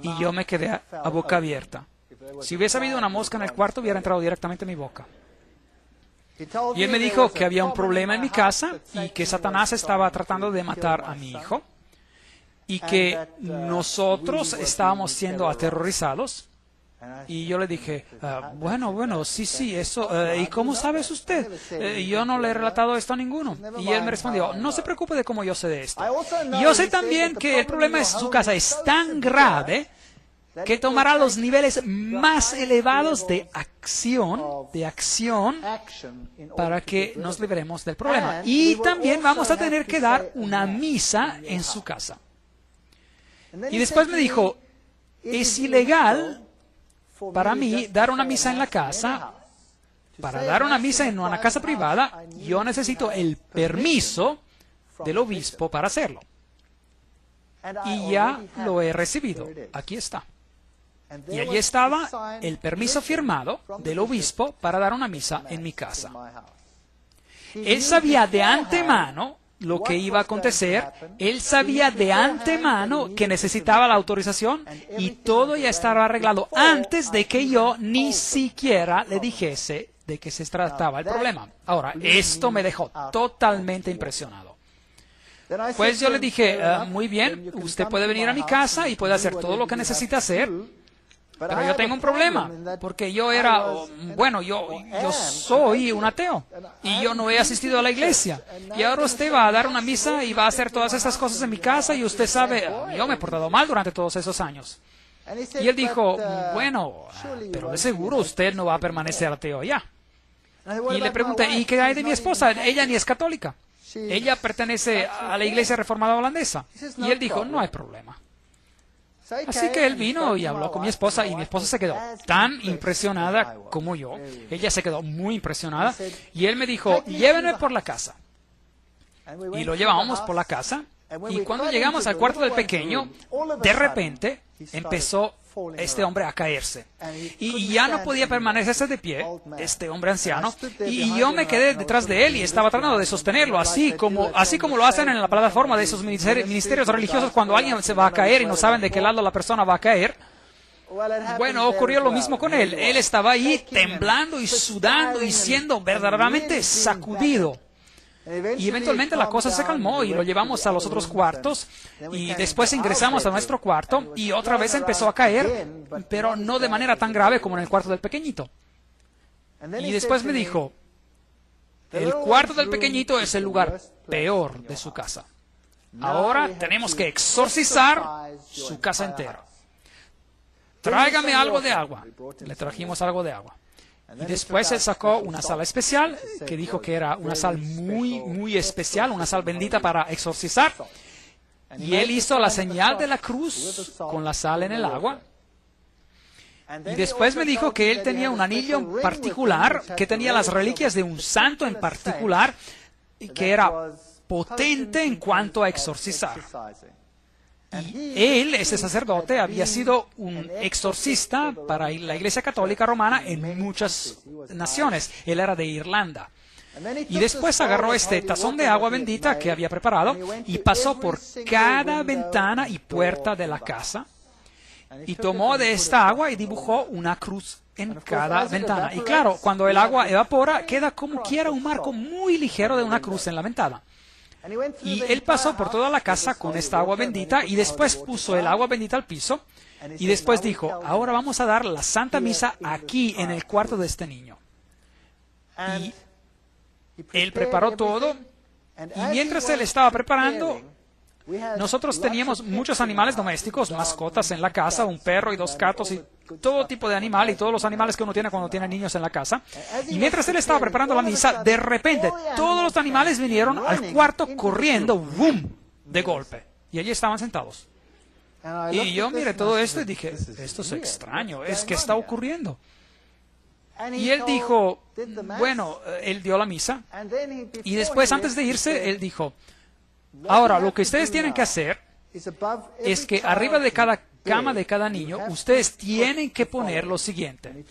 Speaker 1: Y yo me quedé a boca abierta. Si hubiese habido una mosca en el cuarto, hubiera entrado directamente en mi boca. Y él me dijo que había un problema en mi casa y que Satanás estaba tratando de matar a mi hijo y que nosotros estábamos siendo aterrorizados. Y yo le dije, bueno, sí, eso. ¿Y cómo sabes usted? Yo no le he relatado esto a ninguno. Y él me respondió, no se preocupe de cómo yo sé de esto. Y yo sé también que el problema de su casa es tan grave que tomará los niveles más elevados de acción para que nos libremos del problema. Y también vamos a tener que dar una misa en su casa. Y después me dijo, es ilegal para mí dar una misa en la casa. Para dar una misa en una casa privada, yo necesito el permiso del obispo para hacerlo. Y ya lo he recibido. Aquí está. Y allí estaba el permiso firmado del obispo para dar una misa en mi casa. Él sabía de antemano lo que iba a acontecer, él sabía de antemano que necesitaba la autorización y todo ya estaba arreglado antes de que yo ni siquiera le dijese de qué se trataba el problema. Ahora, esto me dejó totalmente impresionado. Pues yo le dije, muy bien, usted puede venir a mi casa y puede hacer todo lo que necesita hacer. Pero yo tengo un problema, porque yo soy un ateo y yo no he asistido a la iglesia. Y ahora usted va a dar una misa y va a hacer todas esas cosas en mi casa y usted sabe, yo me he portado mal durante todos esos años. Y él dijo, bueno, pero de seguro usted no va a permanecer ateo ya. Y le pregunté, ¿y qué hay de mi esposa? Ella ni es católica. Ella pertenece a la iglesia reformada holandesa. Y él dijo, no hay problema. Así que él vino y habló con mi esposa y mi esposa se quedó tan impresionada como yo. Ella se quedó muy impresionada y él me dijo, llévenme por la casa. Y lo llevamos por la casa y cuando llegamos al cuarto del pequeño, de repente empezó este hombre a caerse. Y ya no podía permanecerse de pie, este hombre anciano, y yo me quedé detrás de él y estaba tratando de sostenerlo, así como lo hacen en la plataforma de esos ministerios religiosos cuando alguien se va a caer y no saben de qué lado la persona va a caer. Bueno, ocurrió lo mismo con él. Él estaba ahí temblando y sudando y siendo verdaderamente sacudido. Y eventualmente la cosa se calmó y lo llevamos a los otros cuartos y después ingresamos a nuestro cuarto y otra vez empezó a caer, pero no de manera tan grave como en el cuarto del pequeñito. Y después me dijo, el cuarto del pequeñito es el lugar peor de su casa. Ahora tenemos que exorcizar su casa entera. Tráigame algo de agua. Le trajimos algo de agua. Y después él sacó una sal especial, que dijo que era una sal muy especial, una sal bendita para exorcizar. Y él hizo la señal de la cruz con la sal en el agua. Y después me dijo que él tenía un anillo en particular, que tenía las reliquias de un santo en particular, y que era potente en cuanto a exorcizar. Y él, ese sacerdote, había sido un exorcista para la Iglesia Católica Romana en muchas naciones. Él era de Irlanda. Y después agarró este tazón de agua bendita que había preparado y pasó por cada ventana y puerta de la casa y tomó de esta agua y dibujó una cruz en cada ventana. Y claro, cuando el agua evapora, queda como quiera un marco muy ligero de una cruz en la ventana. Y él pasó por toda la casa con esta agua bendita y después puso el agua bendita al piso y después dijo, ahora vamos a dar la Santa Misa aquí en el cuarto de este niño. Y él preparó todo y mientras él estaba preparando, nosotros teníamos muchos animales domésticos, mascotas en la casa, un perro y 2 gatos y todo tipo de animal y todos los animales que uno tiene cuando tiene niños en la casa. Y mientras él estaba preparando la misa, de repente todos los animales vinieron al cuarto corriendo, ¡boom!, de golpe. Y allí estaban sentados. Y yo miré todo esto y dije, esto es extraño, ¿qué está ocurriendo? Y él dijo, bueno, él dio la misa y después antes de irse, él dijo, ahora, lo que ustedes tienen que hacer es que arriba de cada cama de cada niño, ustedes tienen que poner lo siguiente.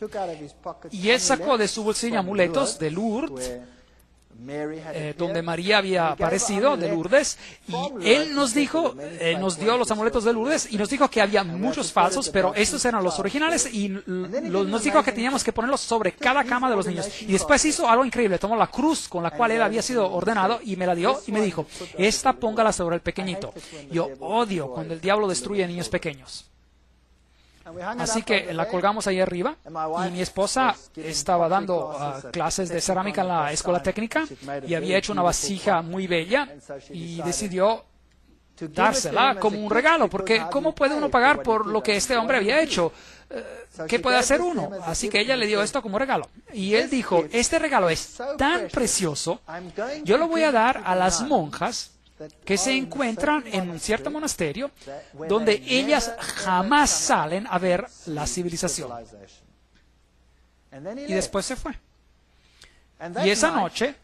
Speaker 1: Y él sacó de su bolsillo amuletos de Lourdes, donde María había aparecido, de Lourdes, y él nos dijo, nos dio los amuletos de Lourdes y nos dijo que había muchos falsos, pero estos eran los originales, y nos dijo que teníamos que ponerlos sobre cada cama de los niños. Y después hizo algo increíble, tomó la cruz con la cual él había sido ordenado y me la dio y me dijo, esta póngala sobre el pequeñito. Yo odio cuando el diablo destruye a niños pequeños. Así que la colgamos ahí arriba, y mi esposa estaba dando clases de cerámica en la escuela técnica y había hecho una vasija muy bella y decidió dársela como un regalo, porque ¿cómo puede uno pagar por lo que este hombre había hecho? ¿Qué puede hacer uno? Así que ella le dio esto como regalo. Y él dijo, este regalo es tan precioso, yo lo voy a dar a las monjas que se encuentran en un cierto monasterio donde ellas jamás salen a ver la civilización. Y después se fue. Y esa noche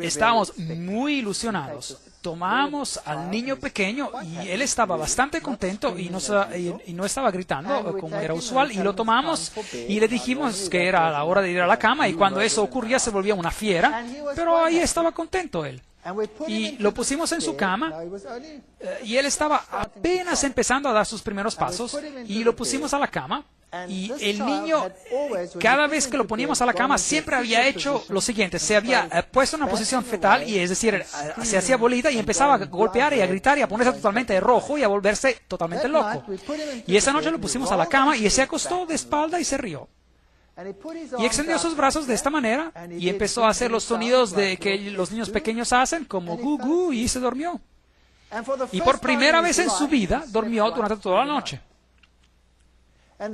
Speaker 1: estábamos muy ilusionados. Tomamos al niño pequeño y él estaba bastante contento y no estaba gritando como era usual, y lo tomamos y le dijimos que era la hora de ir a la cama, y cuando eso ocurría se volvía una fiera, pero ahí estaba contento él. Y lo pusimos en su cama, y él estaba apenas empezando a dar sus primeros pasos, y lo pusimos a la cama, y el niño, cada vez que lo poníamos a la cama, siempre había hecho lo siguiente: se había puesto en una posición fetal, y es decir, se hacía bolita y empezaba a golpear y a gritar y a ponerse totalmente rojo y a volverse totalmente loco. Y esa noche lo pusimos a la cama y se acostó de espalda y se rió. Y extendió sus brazos de esta manera y empezó a hacer los sonidos de que los niños pequeños hacen, como gu gu, y se durmió. Y por primera vez en su vida durmió durante toda la noche.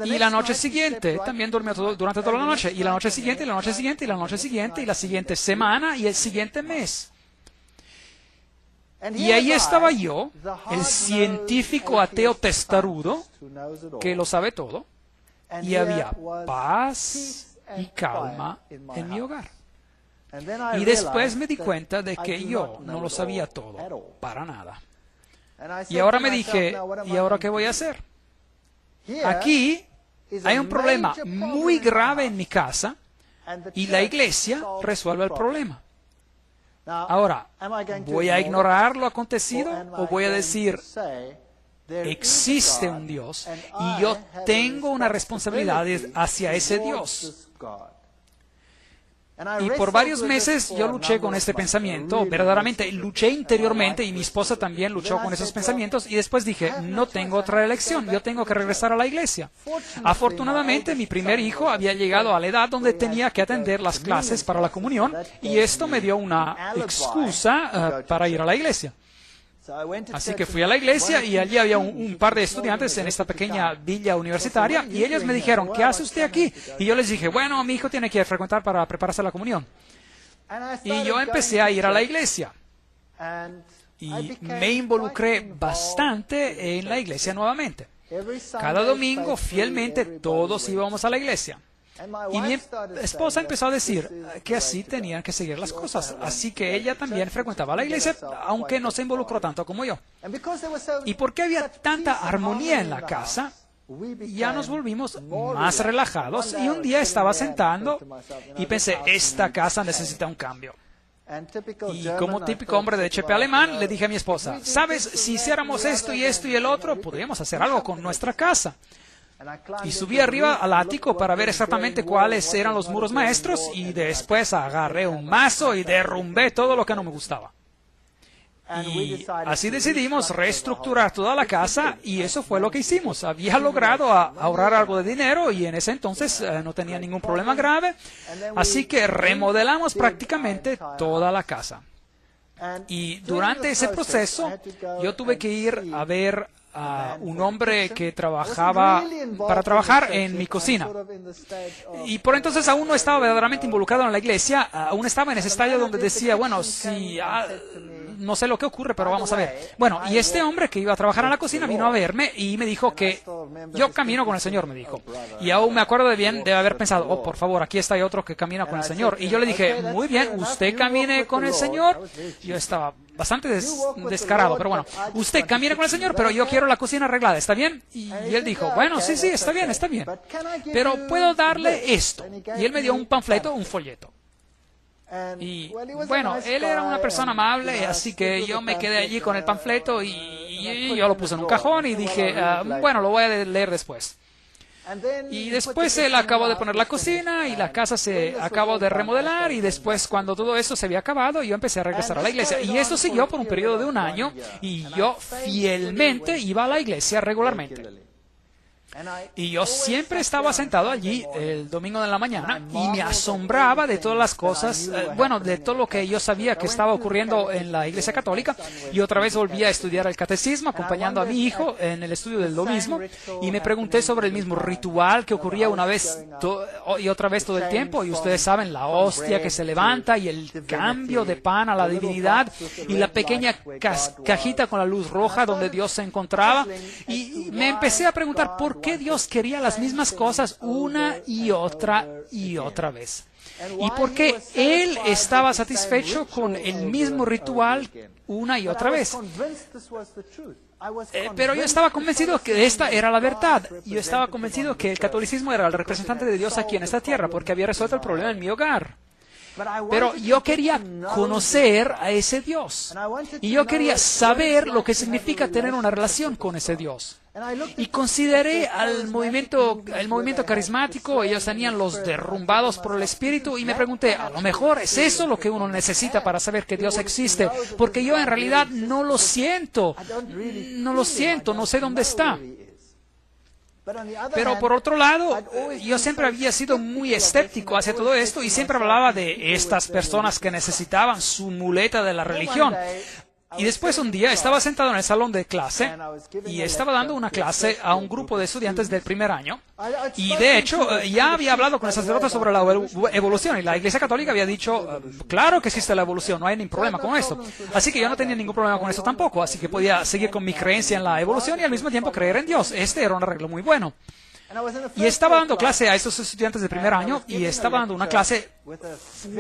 Speaker 1: Y la noche siguiente también durmió durante toda la noche. Y la noche siguiente, y la noche siguiente, y la noche siguiente, y la siguiente semana, y el siguiente mes. Y ahí estaba yo, el científico ateo testarudo, que lo sabe todo. Y había paz y calma en mi hogar. Y después me di cuenta de que yo no lo sabía todo, para nada. Y ahora me dije, ¿y ahora qué voy a hacer? Aquí hay un problema muy grave en mi casa, y la iglesia resuelve el problema. Ahora, ¿voy a ignorar lo acontecido o voy a decir, existe un Dios y yo tengo una responsabilidad hacia ese Dios? Y por varios meses yo luché con este pensamiento, verdaderamente luché interiormente, y mi esposa también luchó con esos pensamientos, y después dije, no tengo otra elección, yo tengo que regresar a la iglesia. Afortunadamente mi primer hijo había llegado a la edad donde tenía que atender las clases para la comunión, y esto me dio una excusa para ir a la iglesia. Así que fui a la iglesia, y allí había un par de estudiantes en esta pequeña villa universitaria, y ellos me dijeron, ¿qué hace usted aquí? Y yo les dije, bueno, mi hijo tiene que frecuentar para prepararse a la comunión. Y yo empecé a ir a la iglesia, y me involucré bastante en la iglesia nuevamente. Cada domingo, fielmente, todos íbamos a la iglesia. Y mi esposa empezó a decir que así tenían que seguir las cosas. Así que ella también frecuentaba la iglesia, aunque no se involucró tanto como yo. Y porque había tanta armonía en la casa, ya nos volvimos más relajados. Y un día estaba sentando y pensé, esta casa necesita un cambio. Y como típico hombre de HP alemán, le dije a mi esposa, ¿sabes? Si hiciéramos esto y esto y el otro, podríamos hacer algo con nuestra casa. Y subí arriba al ático para ver exactamente cuáles eran los muros maestros, y después agarré un mazo y derrumbé todo lo que no me gustaba. Y así decidimos reestructurar toda la casa, y eso fue lo que hicimos. Había logrado ahorrar algo de dinero, y en ese entonces no tenía ningún problema grave, así que remodelamos prácticamente toda la casa. Y durante ese proceso yo tuve que ir a ver a un hombre que trabajaba para trabajar en mi cocina. Y por entonces aún no estaba verdaderamente involucrado en la iglesia, aún estaba en ese estadio donde decía, bueno, si no sé lo que ocurre, pero vamos a ver. Bueno, y este hombre que iba a trabajar en la cocina vino a verme y me dijo que yo camino con el Señor, me dijo. Y aún me acuerdo de haber pensado, oh, por favor, aquí está otro que camina con el Señor. Y yo le dije, muy bien, usted camine con el Señor. Yo estaba bastante descarado, pero bueno, usted camine con el Señor, pero yo quiero la cocina arreglada, ¿está bien? Y él dijo, bueno, sí, está bien, pero puedo darle esto. Y él me dio un panfleto, un folleto. Y bueno, él era una persona amable, así que yo me quedé allí con el panfleto y yo lo puse en un cajón y dije, bueno, lo voy a leer después. Y después él acabó de poner la cocina y la casa se acabó de remodelar, y después, cuando todo eso se había acabado, yo empecé a regresar a la iglesia. Y eso siguió por un periodo de 1 año, y yo fielmente iba a la iglesia regularmente. Y yo siempre estaba sentado allí el domingo de la mañana y me asombraba de todas las cosas, bueno, de todo lo que yo sabía que estaba ocurriendo en la Iglesia Católica. Y otra vez volví a estudiar el catecismo acompañando a mi hijo en el estudio de lo mismo, y me pregunté sobre el mismo ritual que ocurría una vez y otra vez todo el tiempo. Y ustedes saben, la hostia que se levanta y el cambio de pan a la divinidad y la pequeña cajita con la luz roja donde Dios se encontraba. Y me empecé a preguntar por qué Dios quería las mismas cosas una y otra vez. Y por qué Él estaba satisfecho con el mismo ritual una y otra vez. Pero yo estaba convencido que esta era la verdad. Yo estaba convencido que el catolicismo era el representante de Dios aquí en esta tierra, porque había resuelto el problema en mi hogar. Pero yo quería conocer a ese Dios. Y yo quería saber lo que significa tener una relación con ese Dios. Y consideré el movimiento carismático. Ellos tenían los derrumbados por el Espíritu, y me pregunté, a lo mejor es eso lo que uno necesita para saber que Dios existe, porque yo en realidad no lo siento, no sé dónde está. Pero por otro lado, yo siempre había sido muy escéptico hacia todo esto, y siempre hablaba de estas personas que necesitaban su muleta de la religión. Y después un día estaba sentado en el salón de clase y estaba dando una clase a un grupo de estudiantes del primer año. Y de hecho ya había hablado con el sacerdote sobre la evolución, y la Iglesia Católica había dicho, claro que existe la evolución, no hay ningún problema con esto. Así que yo no tenía ningún problema con eso tampoco, así que podía seguir con mi creencia en la evolución y al mismo tiempo creer en Dios. Este era un arreglo muy bueno. Y estaba dando clase a estos estudiantes de primer año, y estaba dando una clase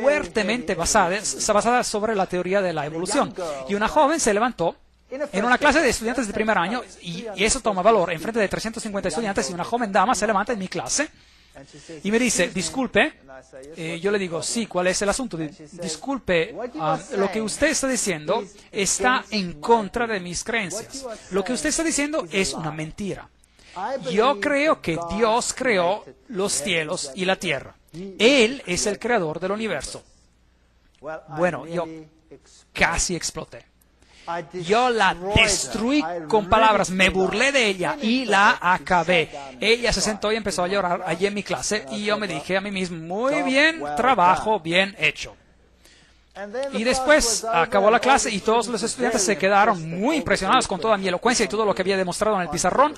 Speaker 1: fuertemente basada sobre la teoría de la evolución. Y una joven se levantó en una clase de estudiantes de primer año, y eso toma valor, en frente de 350 estudiantes, y una joven dama se levanta en mi clase y me dice, disculpe. Yo le digo, sí, ¿cuál es el asunto? Disculpe, lo que usted está diciendo está en contra de mis creencias. Lo que usted está diciendo es una mentira. Yo creo que Dios creó los cielos y la tierra. Él es el creador del universo. Bueno, yo casi exploté. Yo la destruí con palabras, me burlé de ella y la acabé. Ella se sentó y empezó a llorar allí en mi clase, y yo me dije a mí mismo, muy bien, trabajo bien hecho. Y después acabó la clase y todos los estudiantes se quedaron muy impresionados con toda mi elocuencia y todo lo que había demostrado en el pizarrón,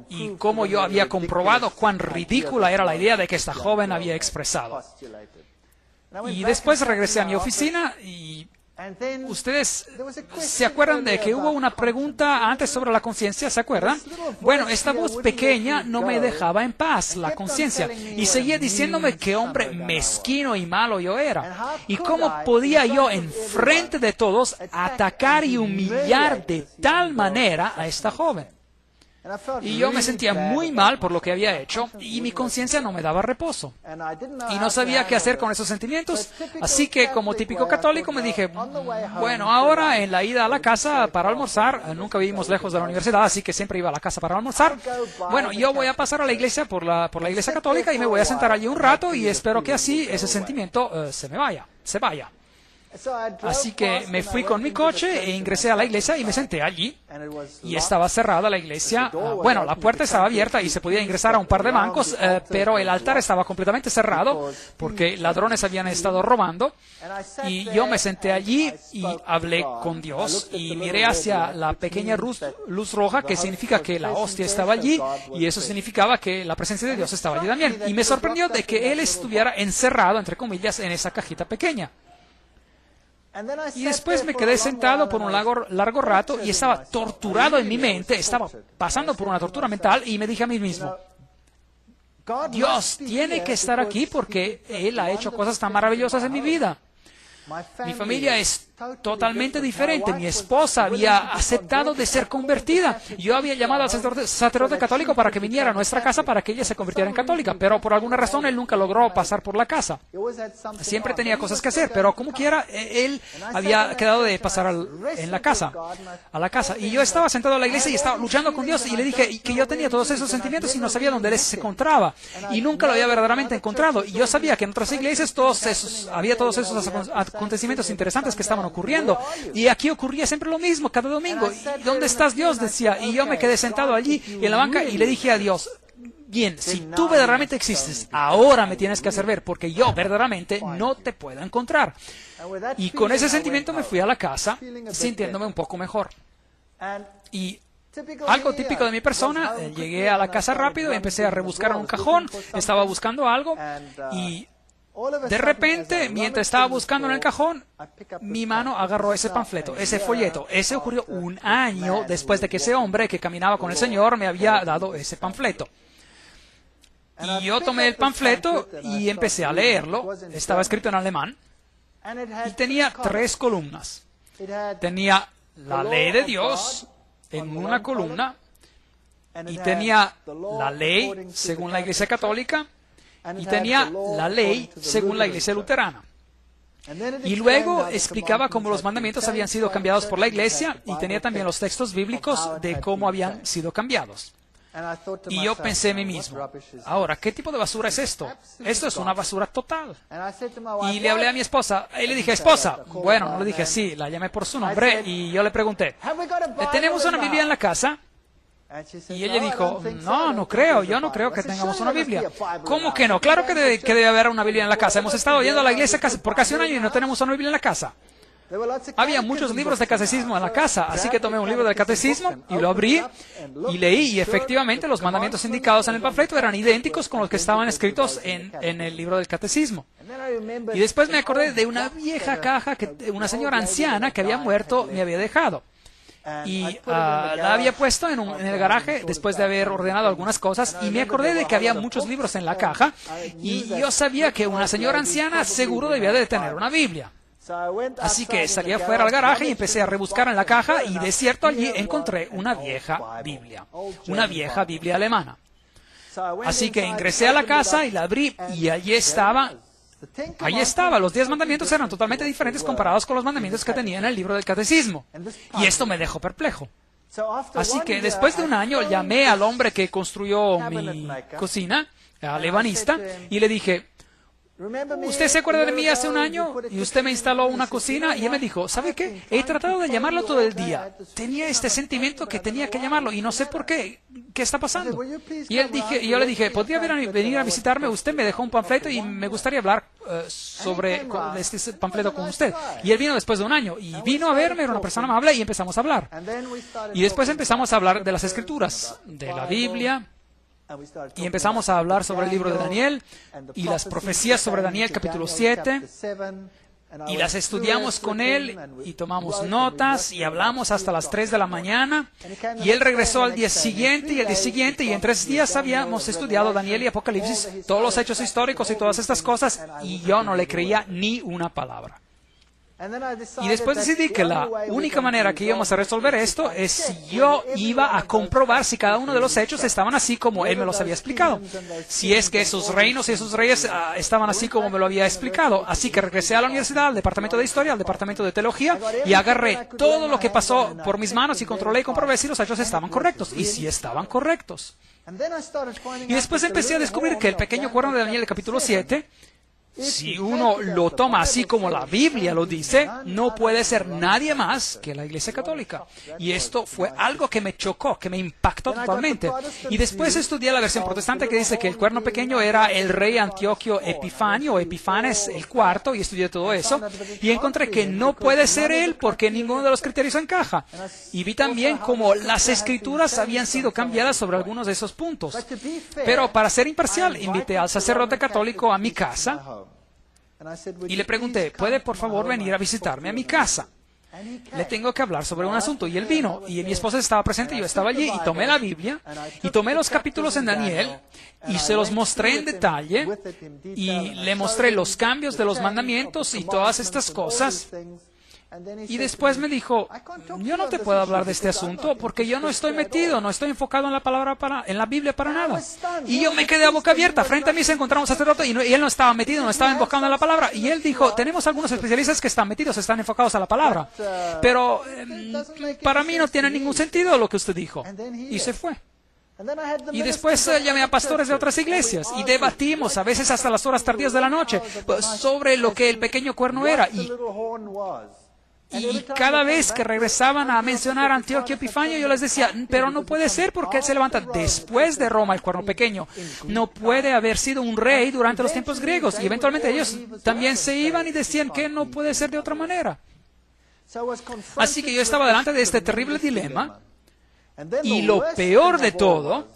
Speaker 1: y cómo yo había comprobado cuán ridícula era la idea de que esta joven había expresado. Y después regresé a mi oficina, y ¿ustedes se acuerdan de que hubo una pregunta antes sobre la conciencia? ¿Se acuerdan? Bueno, esta voz pequeña no me dejaba en paz, la conciencia, y seguía diciéndome qué hombre mezquino y malo yo era. Y cómo podía yo, en frente de todos, atacar y humillar de tal manera a esta joven. Y yo me sentía muy mal por lo que había hecho, y mi conciencia no me daba reposo. Y no sabía qué hacer con esos sentimientos, así que como típico católico me dije, bueno, ahora en la ida a la casa para almorzar, nunca vivimos lejos de la universidad, así que siempre iba a la casa para almorzar. Bueno, yo voy a pasar a la iglesia por la iglesia católica, y me voy a sentar allí un rato, y espero que así ese sentimiento se vaya. Así que me fui con mi coche e ingresé a la iglesia y me senté allí, y estaba cerrada la iglesia. Bueno, la puerta estaba abierta y se podía ingresar a un par de bancos, pero el altar estaba completamente cerrado porque ladrones habían estado robando. Y yo me senté allí y hablé con Dios y miré hacia la pequeña luz roja, que significa que la hostia estaba allí, y eso significaba que la presencia de Dios estaba allí también. Y me sorprendió de que Él estuviera encerrado, entre comillas, en esa cajita pequeña. Y después me quedé sentado por un largo rato y estaba torturado en mi mente, estaba pasando por una tortura mental, y me dije a mí mismo, Dios tiene que estar aquí porque Él ha hecho cosas tan maravillosas en mi vida. Mi familia es totalmente diferente. Mi esposa había aceptado de ser convertida. Yo había llamado al sacerdote católico para que viniera a nuestra casa para que ella se convirtiera en católica, pero por alguna razón él nunca logró pasar por la casa. Siempre tenía cosas que hacer, pero como quiera, él había quedado de pasar a la casa. Y yo estaba sentado en la iglesia y estaba luchando con Dios y le dije que yo tenía todos esos sentimientos y no sabía dónde él se encontraba. Y nunca lo había verdaderamente encontrado. Y yo sabía que en otras iglesias había todos esos acontecimientos interesantes que estaban ocurriendo. Y aquí ocurría siempre lo mismo, cada domingo. ¿Y dónde estás, Dios?, decía. Y yo me quedé sentado allí en la banca y le dije a Dios: bien, si tú verdaderamente existes, ahora me tienes que hacer ver, porque yo verdaderamente no te puedo encontrar. Y con ese sentimiento me fui a la casa, sintiéndome un poco mejor. Y algo típico de mi persona, llegué a la casa rápido y empecé a rebuscar en un cajón, estaba buscando algo y de repente, mientras estaba buscando en el cajón, mi mano agarró ese panfleto, ese folleto. Ese ocurrió un año después de que ese hombre que caminaba con el Señor me había dado ese panfleto. Y yo tomé el panfleto y empecé a leerlo. Estaba escrito en alemán y tenía 3 columnas. Tenía la ley de Dios en una columna y tenía la ley según la Iglesia Católica y tenía la ley según la Iglesia Luterana. Y luego explicaba cómo los mandamientos habían sido cambiados por la Iglesia y tenía también los textos bíblicos de cómo habían sido cambiados. Y yo pensé en mí mismo, ahora, ¿qué tipo de basura es esto? Esto es una basura total. Y le hablé a mi esposa y le dije: esposa, bueno, no le dije así, la llamé por su nombre y yo le pregunté: ¿tenemos una Biblia en la casa? Y ella dijo: no creo, yo no creo que tengamos una Biblia. ¿Cómo que no? Claro que debe haber una Biblia en la casa. Hemos estado yendo a la iglesia por casi un año y no tenemos una Biblia en la casa. Había muchos libros de catecismo en la casa, así que tomé un libro del catecismo y lo abrí y leí, y efectivamente los mandamientos indicados en el panfleto eran idénticos con los que estaban escritos en el libro del catecismo. Y después me acordé de una vieja caja que una señora anciana que había muerto me había dejado. Y la había puesto en el garaje después de haber ordenado algunas cosas, y me acordé de que había muchos libros en la caja y yo sabía que una señora anciana seguro debía de tener una Biblia. Así que salí afuera al garaje y empecé a rebuscar en la caja, y de cierto allí encontré una vieja Biblia alemana. Así que ingresé a la casa y la abrí, y allí estaba. Los 10 mandamientos eran totalmente diferentes comparados con los mandamientos que tenía en el libro del catecismo. Y esto me dejó perplejo. Así que después de un año llamé al hombre que construyó mi cocina, al ebanista, y le dije: ¿usted se acuerda de mí hace un año? Y usted me instaló una cocina. Y él me dijo: ¿sabe qué? He tratado de llamarlo todo el día. Tenía este sentimiento que tenía que llamarlo y no sé por qué. ¿Qué está pasando? Y yo le dije: ¿podría venir a visitarme? Usted me dejó un panfleto y me gustaría hablar sobre este panfleto con usted. Y él vino después de un año y vino a verme, era una persona amable, y empezamos a hablar. Y después empezamos a hablar de las Escrituras, de la Biblia. Y empezamos a hablar sobre el libro de Daniel y las profecías sobre Daniel capítulo 7, y las estudiamos con él y tomamos notas y hablamos hasta las 3 de la mañana, y él regresó al día siguiente y el día siguiente, y en 3 días habíamos estudiado Daniel y Apocalipsis, todos los hechos históricos y todas estas cosas, y yo no le creía ni una palabra. Y después decidí que la única manera que íbamos a resolver esto es si yo iba a comprobar si cada uno de los hechos estaban así como él me los había explicado. Si es que esos reinos y esos reyes estaban así como me lo había explicado. Así que regresé a la universidad, al departamento de historia, al departamento de teología, y agarré todo lo que pasó por mis manos y controlé y comprobé si los hechos estaban correctos. Y si estaban correctos. Y después empecé a descubrir que el pequeño cuerno de Daniel, el capítulo 7, si uno lo toma así como la Biblia lo dice, no puede ser nadie más que la Iglesia Católica. Y esto fue algo que me chocó, que me impactó totalmente. Y después estudié la versión protestante que dice que el cuerno pequeño era el rey Antioquio Epifanio o Epifanes el cuarto, y estudié todo eso. Y encontré que no puede ser él porque ninguno de los criterios encaja. Y vi también cómo las escrituras habían sido cambiadas sobre algunos de esos puntos. Pero para ser imparcial, invité al sacerdote católico a mi casa. Y le pregunté: ¿puede por favor venir a visitarme a mi casa? Le tengo que hablar sobre un asunto. Y él vino, y mi esposa estaba presente, y yo estaba allí, y tomé la Biblia, y tomé los capítulos en Daniel, y se los mostré en detalle, y le mostré los cambios de los mandamientos y todas estas cosas. Y después me dijo, yo no te puedo hablar de este asunto porque yo no estoy metido, no estoy enfocado en la palabra en la Biblia para nada. Y yo me quedé a boca abierta. Frente a mí se encontraba un sacerdote y él no estaba metido, no estaba enfocado en la palabra. Y él dijo, tenemos algunos especialistas que están metidos, están enfocados a la palabra. Pero para mí no tiene ningún sentido lo que usted dijo. Y se fue. Y después llamé a pastores de otras iglesias y debatimos, a veces hasta las horas tardías de la noche, sobre lo que el pequeño cuerno era. Y cada vez que regresaban a mencionar a Antioquio Epifanio, yo les decía, pero no puede ser porque él se levanta después de Roma, el cuerno pequeño. No puede haber sido un rey durante los tiempos griegos. Y eventualmente ellos también se iban y decían que no puede ser de otra manera. Así que yo estaba delante de este terrible dilema. Y lo peor de todo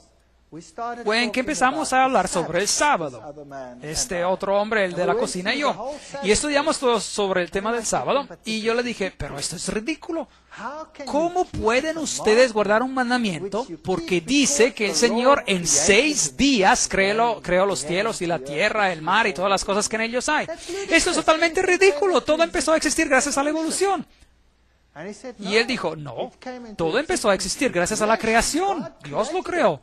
Speaker 1: fue en que empezamos a hablar sobre el sábado. Este otro hombre, el de la cocina, y yo. Y estudiamos todos sobre el tema del sábado. Y yo le dije, pero esto es ridículo. ¿Cómo pueden ustedes guardar un mandamiento? Porque dice que el Señor en 6 días creó los cielos y la tierra, el mar y todas las cosas que en ellos hay. Esto es totalmente ridículo. Todo empezó a existir gracias a la evolución. Y él dijo, no, todo empezó a existir gracias a la creación. Dios lo creó.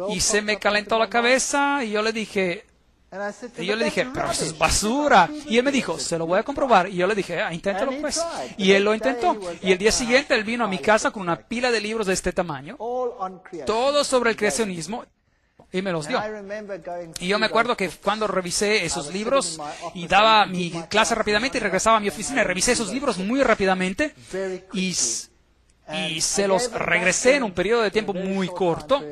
Speaker 1: Y se me calentó la cabeza y yo le dije, pero eso es basura. Y él me dijo, se lo voy a comprobar. Y yo le dije, inténtalo pues. Y él lo intentó. Y el día siguiente él vino a mi casa con una pila de libros de este tamaño, todos sobre el creacionismo. Y me los dio. Y yo me acuerdo que cuando revisé esos libros y daba mi clase rápidamente y regresaba a mi oficina y revisé esos libros muy rápidamente y se los regresé en un periodo de tiempo muy corto.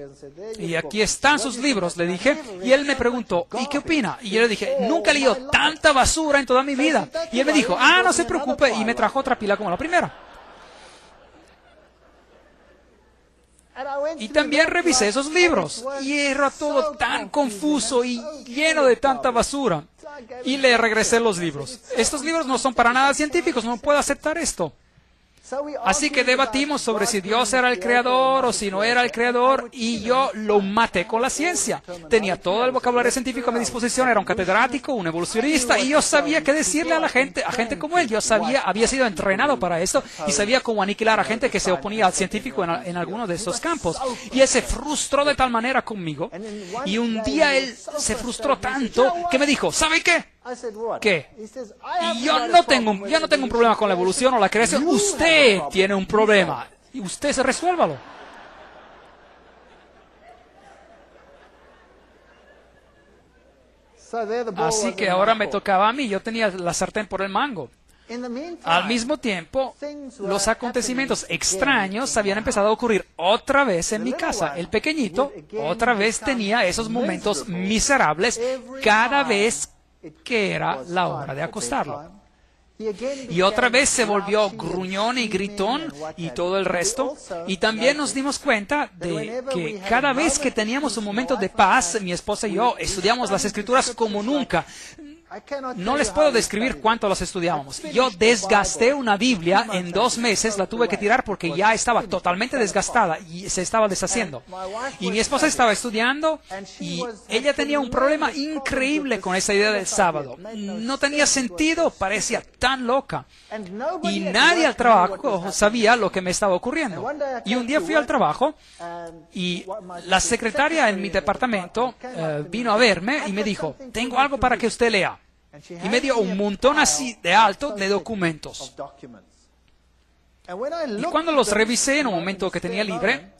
Speaker 1: Y aquí están sus libros, le dije. Y él me preguntó, ¿y qué opina? Y yo le dije, nunca he leído tanta basura en toda mi vida. Y él me dijo, no se preocupe. Y me trajo otra pila como la primera. Y también revisé esos libros y era todo tan confuso y lleno de tanta basura. Y le regresé los libros. Estos libros no son para nada científicos, no puedo aceptar esto. Así que debatimos sobre si Dios era el creador o si no era el creador y yo lo maté con la ciencia. Tenía todo el vocabulario científico a mi disposición, era un catedrático, un evolucionista y yo sabía qué decirle a gente como él. Yo había sido entrenado para esto y sabía cómo aniquilar a gente que se oponía al científico en alguno de estos campos. Y él se frustró de tal manera conmigo y un día él se frustró tanto que me dijo, ¿sabe qué? ¿Qué? Y yo no tengo un problema con la evolución o la creación. Usted tiene un problema. Y usted resuélvalo. Así que ahora me tocaba a mí. Yo tenía la sartén por el mango. Al mismo tiempo, los acontecimientos extraños habían empezado a ocurrir otra vez en mi casa. El pequeñito otra vez tenía esos momentos miserables cada vez que era la hora de acostarlo. Y otra vez se volvió gruñón y gritón y todo el resto. Y también nos dimos cuenta de que cada vez que teníamos un momento de paz, mi esposa y yo estudiamos las Escrituras como nunca. No les puedo describir cuánto las estudiábamos. Yo desgasté una Biblia en 2 meses, la tuve que tirar porque ya estaba totalmente desgastada y se estaba deshaciendo. Y mi esposa estaba estudiando y ella tenía un problema increíble con esa idea del sábado. No tenía sentido, parecía tan loca. Y nadie al trabajo sabía lo que me estaba ocurriendo. Y un día fui al trabajo y la secretaria en mi departamento vino a verme y me dijo, tengo algo para que usted lea. Y me dio un montón así de alto de documentos. Y cuando los revisé en un momento que tenía libre,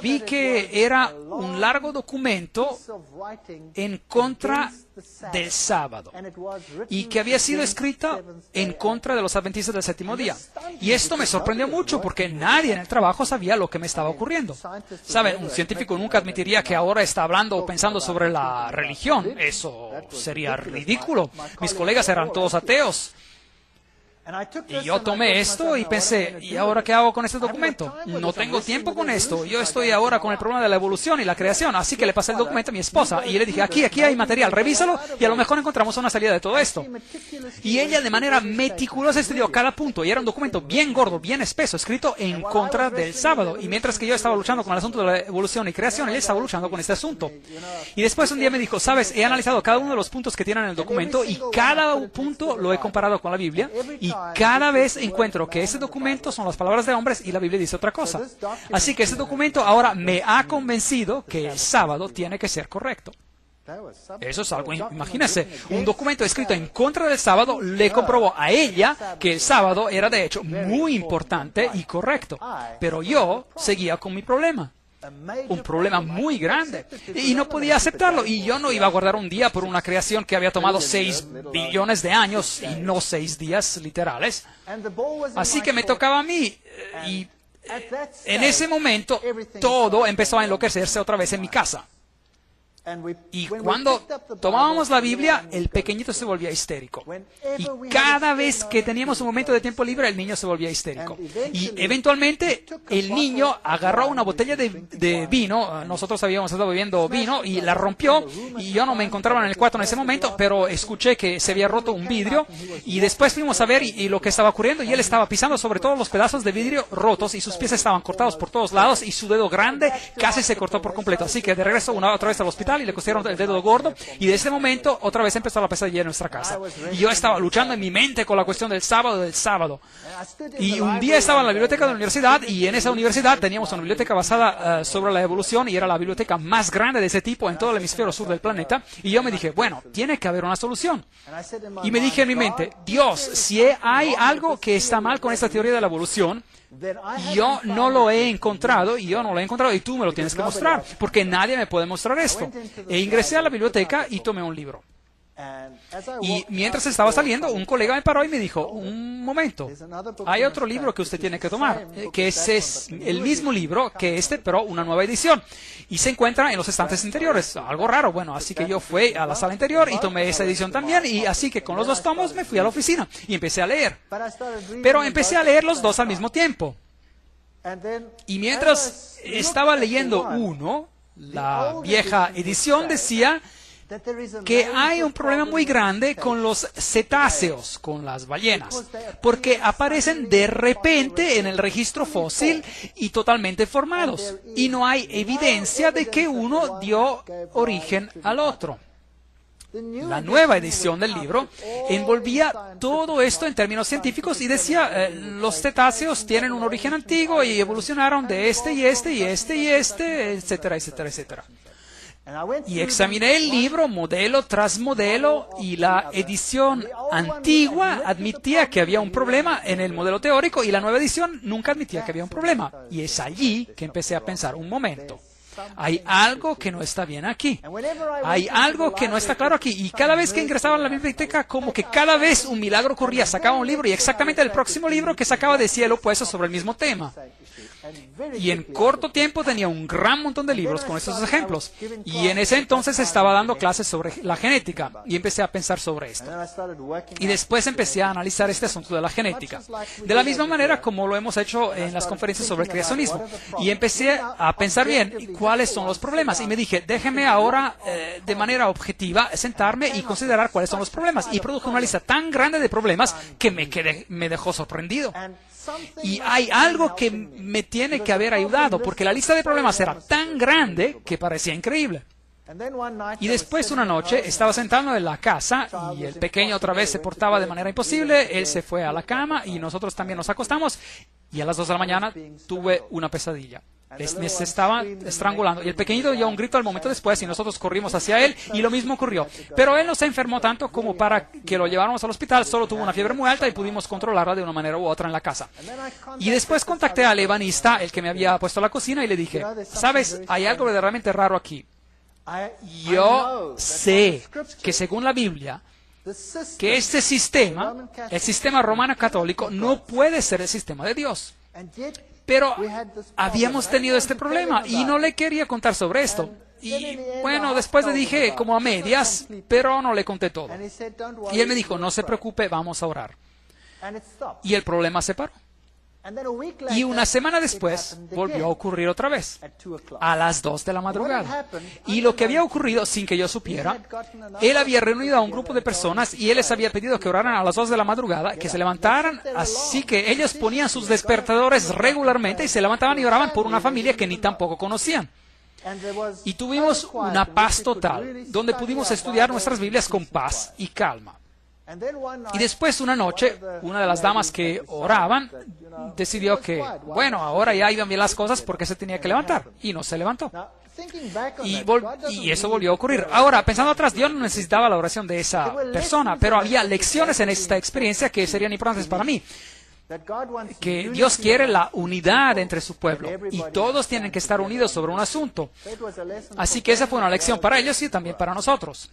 Speaker 1: vi que era un largo documento en contra del sábado y que había sido escrita en contra de los adventistas del séptimo día. Y esto me sorprendió mucho porque nadie en el trabajo sabía lo que me estaba ocurriendo. ¿Saben? Un científico nunca admitiría que ahora está hablando o pensando sobre la religión. Eso sería ridículo. Mis colegas eran todos ateos. Y yo tomé esto y pensé, ¿y ahora qué hago con este documento? No tengo tiempo con esto. Yo estoy ahora con el problema de la evolución y la creación. Así que le pasé el documento a mi esposa y le dije, aquí hay material, revísalo y a lo mejor encontramos una salida de todo esto. Y ella de manera meticulosa estudió cada punto y era un documento bien gordo, bien espeso, escrito en contra del sábado. Y mientras que yo estaba luchando con el asunto de la evolución y creación, ella estaba luchando con este asunto. Y después un día me dijo, sabes, he analizado cada uno de los puntos que tienen en el documento y cada punto lo he comparado con la Biblia y cada vez encuentro que ese documento son las palabras de hombres y la Biblia dice otra cosa. Así que ese documento ahora me ha convencido que el sábado tiene que ser correcto. Eso es algo, imagínese, un documento escrito en contra del sábado le comprobó a ella que el sábado era de hecho muy importante y correcto. Pero yo seguía con mi problema. Un problema muy grande. Y no podía aceptarlo. Y yo no iba a guardar un día por una creación que había tomado 6 billones de años y no 6 días literales. Así que me tocaba a mí. Y en ese momento todo empezó a enloquecerse otra vez en mi casa. Y cuando tomábamos la Biblia, el pequeñito se volvía histérico. Y cada vez que teníamos un momento de tiempo libre, el niño se volvía histérico. Y eventualmente el niño agarró una botella de vino. Nosotros habíamos estado bebiendo vino y la rompió. Y yo no me encontraba en el cuarto en ese momento, pero escuché que se había roto un vidrio. Y después fuimos a ver y lo que estaba ocurriendo. Y él estaba pisando sobre todos los pedazos de vidrio rotos y sus pies estaban cortados por todos lados. Y su dedo grande casi se cortó por completo. Así que de regreso otra vez al hospital y le cosieron el dedo gordo, y de ese momento otra vez empezó la pesadilla en nuestra casa. Y yo estaba luchando en mi mente con la cuestión del sábado. Y un día estaba en la biblioteca de la universidad, y en esa universidad teníamos una biblioteca basada sobre la evolución, y era la biblioteca más grande de ese tipo en todo el hemisferio sur del planeta. Y yo me dije, bueno, tiene que haber una solución. Y me dije en mi mente, Dios, si hay algo que está mal con esta teoría de la evolución, yo no lo he encontrado y tú me lo tienes que mostrar, porque nadie me puede mostrar esto. E ingresé a la biblioteca y tomé un libro. Y mientras estaba saliendo, un colega me paró y me dijo, un momento, hay otro libro que usted tiene que tomar, que es el mismo libro que este, pero una nueva edición. Y se encuentra en los estantes interiores. Algo raro, bueno, así que yo fui a la sala interior y tomé esa edición también. Y así que con los 2 tomos me fui a la oficina y empecé a leer. Pero empecé a leer los 2 al mismo tiempo. Y mientras estaba leyendo uno, la vieja edición decía que hay un problema muy grande con los cetáceos, con las ballenas, porque aparecen de repente en el registro fósil y totalmente formados, y no hay evidencia de que uno dio origen al otro. La nueva edición del libro envolvía todo esto en términos científicos y decía, los cetáceos tienen un origen antiguo y evolucionaron de este y este y este y este, etcétera, etcétera, etcétera. Y examiné el libro modelo tras modelo y la edición antigua admitía que había un problema en el modelo teórico y la nueva edición nunca admitía que había un problema. Y es allí que empecé a pensar, un momento, hay algo que no está bien aquí. Hay algo que no está claro aquí. Y cada vez que ingresaba a la biblioteca, como que cada vez un milagro ocurría. Sacaba un libro y exactamente el próximo libro que sacaba decía lo opuesto sobre el mismo tema. Y en corto tiempo tenía un gran montón de libros con estos ejemplos. Y en ese entonces estaba dando clases sobre la genética. Y empecé a pensar sobre esto. Y después empecé a analizar este asunto de la genética. De la misma manera como lo hemos hecho en las conferencias sobre el creacionismo. Y empecé a pensar bien cuáles son los problemas. Y me dije, déjeme ahora de manera objetiva sentarme y considerar cuáles son los problemas. Y produje una lista tan grande de problemas que me dejó sorprendido. Y hay algo que me tiene que haber ayudado, porque la lista de problemas era tan grande que parecía increíble. Y después una noche estaba sentado en la casa y el pequeño otra vez se portaba de manera imposible, él se fue a la cama y nosotros también nos acostamos y a las 2 de la mañana tuve una pesadilla. Me se estaba estrangulando y el pequeñito dio un grito al momento después y nosotros corrimos hacia él y lo mismo ocurrió. Pero él no se enfermó tanto como para que lo lleváramos al hospital, solo tuvo una fiebre muy alta y pudimos controlarla de una manera u otra en la casa. Y después contacté al ebanista, el que me había puesto la cocina, y le dije, ¿sabes? Hay algo verdaderamente raro aquí. Yo sé que según la Biblia, que este sistema, el sistema romano católico, no puede ser el sistema de Dios. Pero habíamos tenido este problema y no le quería contar sobre esto. Y bueno, después le dije como a medias, pero no le conté todo. Y él me dijo, no se preocupe, vamos a orar. Y el problema se paró. Y una semana después volvió a ocurrir otra vez, a las 2 de la madrugada. Y lo que había ocurrido sin que yo supiera, él había reunido a un grupo de personas y él les había pedido que oraran a las 2 de la madrugada, que se levantaran, así que ellos ponían sus despertadores regularmente y se levantaban y oraban por una familia que ni tampoco conocían. Y tuvimos una paz total, donde pudimos estudiar nuestras Biblias con paz y calma. Y después una noche, una de las damas que oraban decidió que, bueno, ahora ya iban bien las cosas porque se tenía que levantar. Y no se levantó. Y eso volvió a ocurrir. Ahora, pensando atrás, Dios no necesitaba la oración de esa persona, pero había lecciones en esta experiencia que serían importantes para mí. Que Dios quiere la unidad entre su pueblo y todos tienen que estar unidos sobre un asunto. Así que esa fue una lección para ellos y también para nosotros.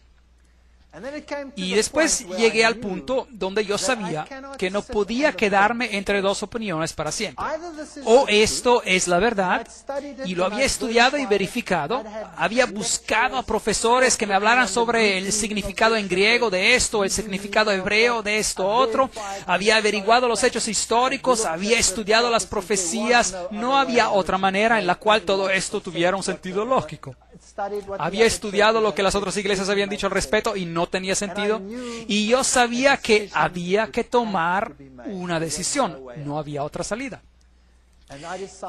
Speaker 1: Y después llegué al punto donde yo sabía que no podía quedarme entre dos opiniones para siempre. O esto es la verdad, y lo había estudiado y verificado, había buscado a profesores que me hablaran sobre el significado en griego de esto, el significado hebreo de esto otro, había averiguado los hechos históricos, había estudiado las profecías, no había otra manera en la cual todo esto tuviera un sentido lógico. Había estudiado lo que las otras iglesias habían dicho al respecto y no tenía sentido. Y yo sabía que había que tomar una decisión. No había otra salida.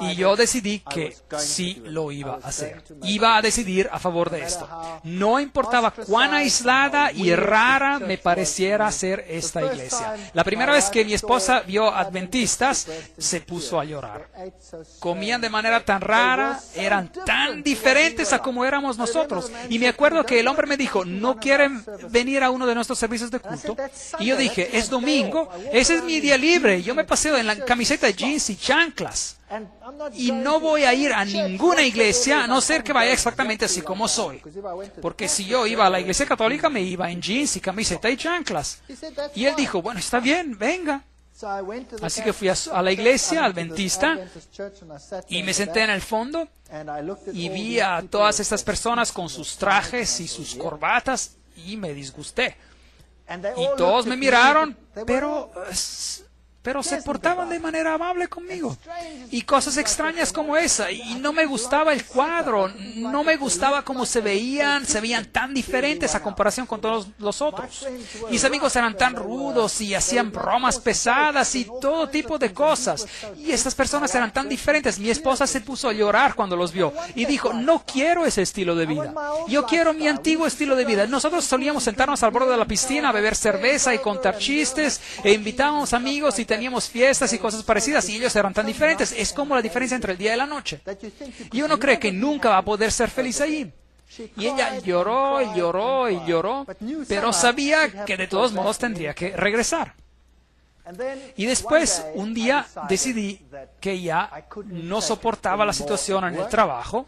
Speaker 1: Y yo decidí que sí lo iba a hacer. Iba a decidir a favor de esto. No importaba cuán aislada y rara me pareciera ser esta iglesia. La primera vez que mi esposa vio adventistas, se puso a llorar. Comían de manera tan rara, eran tan diferentes a como éramos nosotros. Y me acuerdo que el hombre me dijo, ¿no quieren venir a uno de nuestros servicios de culto? Y yo dije, es domingo, ese es mi día libre. Yo me paseo en la camiseta de jeans y chanclas. Y no voy a ir a ninguna iglesia a no ser que vaya exactamente así como soy. Porque si yo iba a la iglesia católica, me iba en jeans y camiseta y chanclas. Y él dijo, bueno, está bien, venga. Así que fui a la iglesia adventista y me senté en el fondo y vi a todas estas personas con sus trajes y sus corbatas y me disgusté. Y todos me miraron, pero se portaban de manera amable conmigo. Y cosas extrañas como esa. Y no me gustaba el cuadro. No me gustaba cómo se veían tan diferentes a comparación con todos los otros. Mis amigos eran tan rudos y hacían bromas pesadas y todo tipo de cosas. Y estas personas eran tan diferentes. Mi esposa se puso a llorar cuando los vio. Y dijo, no quiero ese estilo de vida. Yo quiero mi antiguo estilo de vida. Nosotros solíamos sentarnos al borde de la piscina a beber cerveza y contar chistes. E invitábamos amigos y teníamos fiestas y cosas parecidas y ellos eran tan diferentes. Es como la diferencia entre el día y la noche. Y uno cree que nunca va a poder ser feliz allí. Y ella lloró y lloró y lloró, pero sabía que de todos modos tendría que regresar. Y después, un día, decidí que ya no soportaba la situación en el trabajo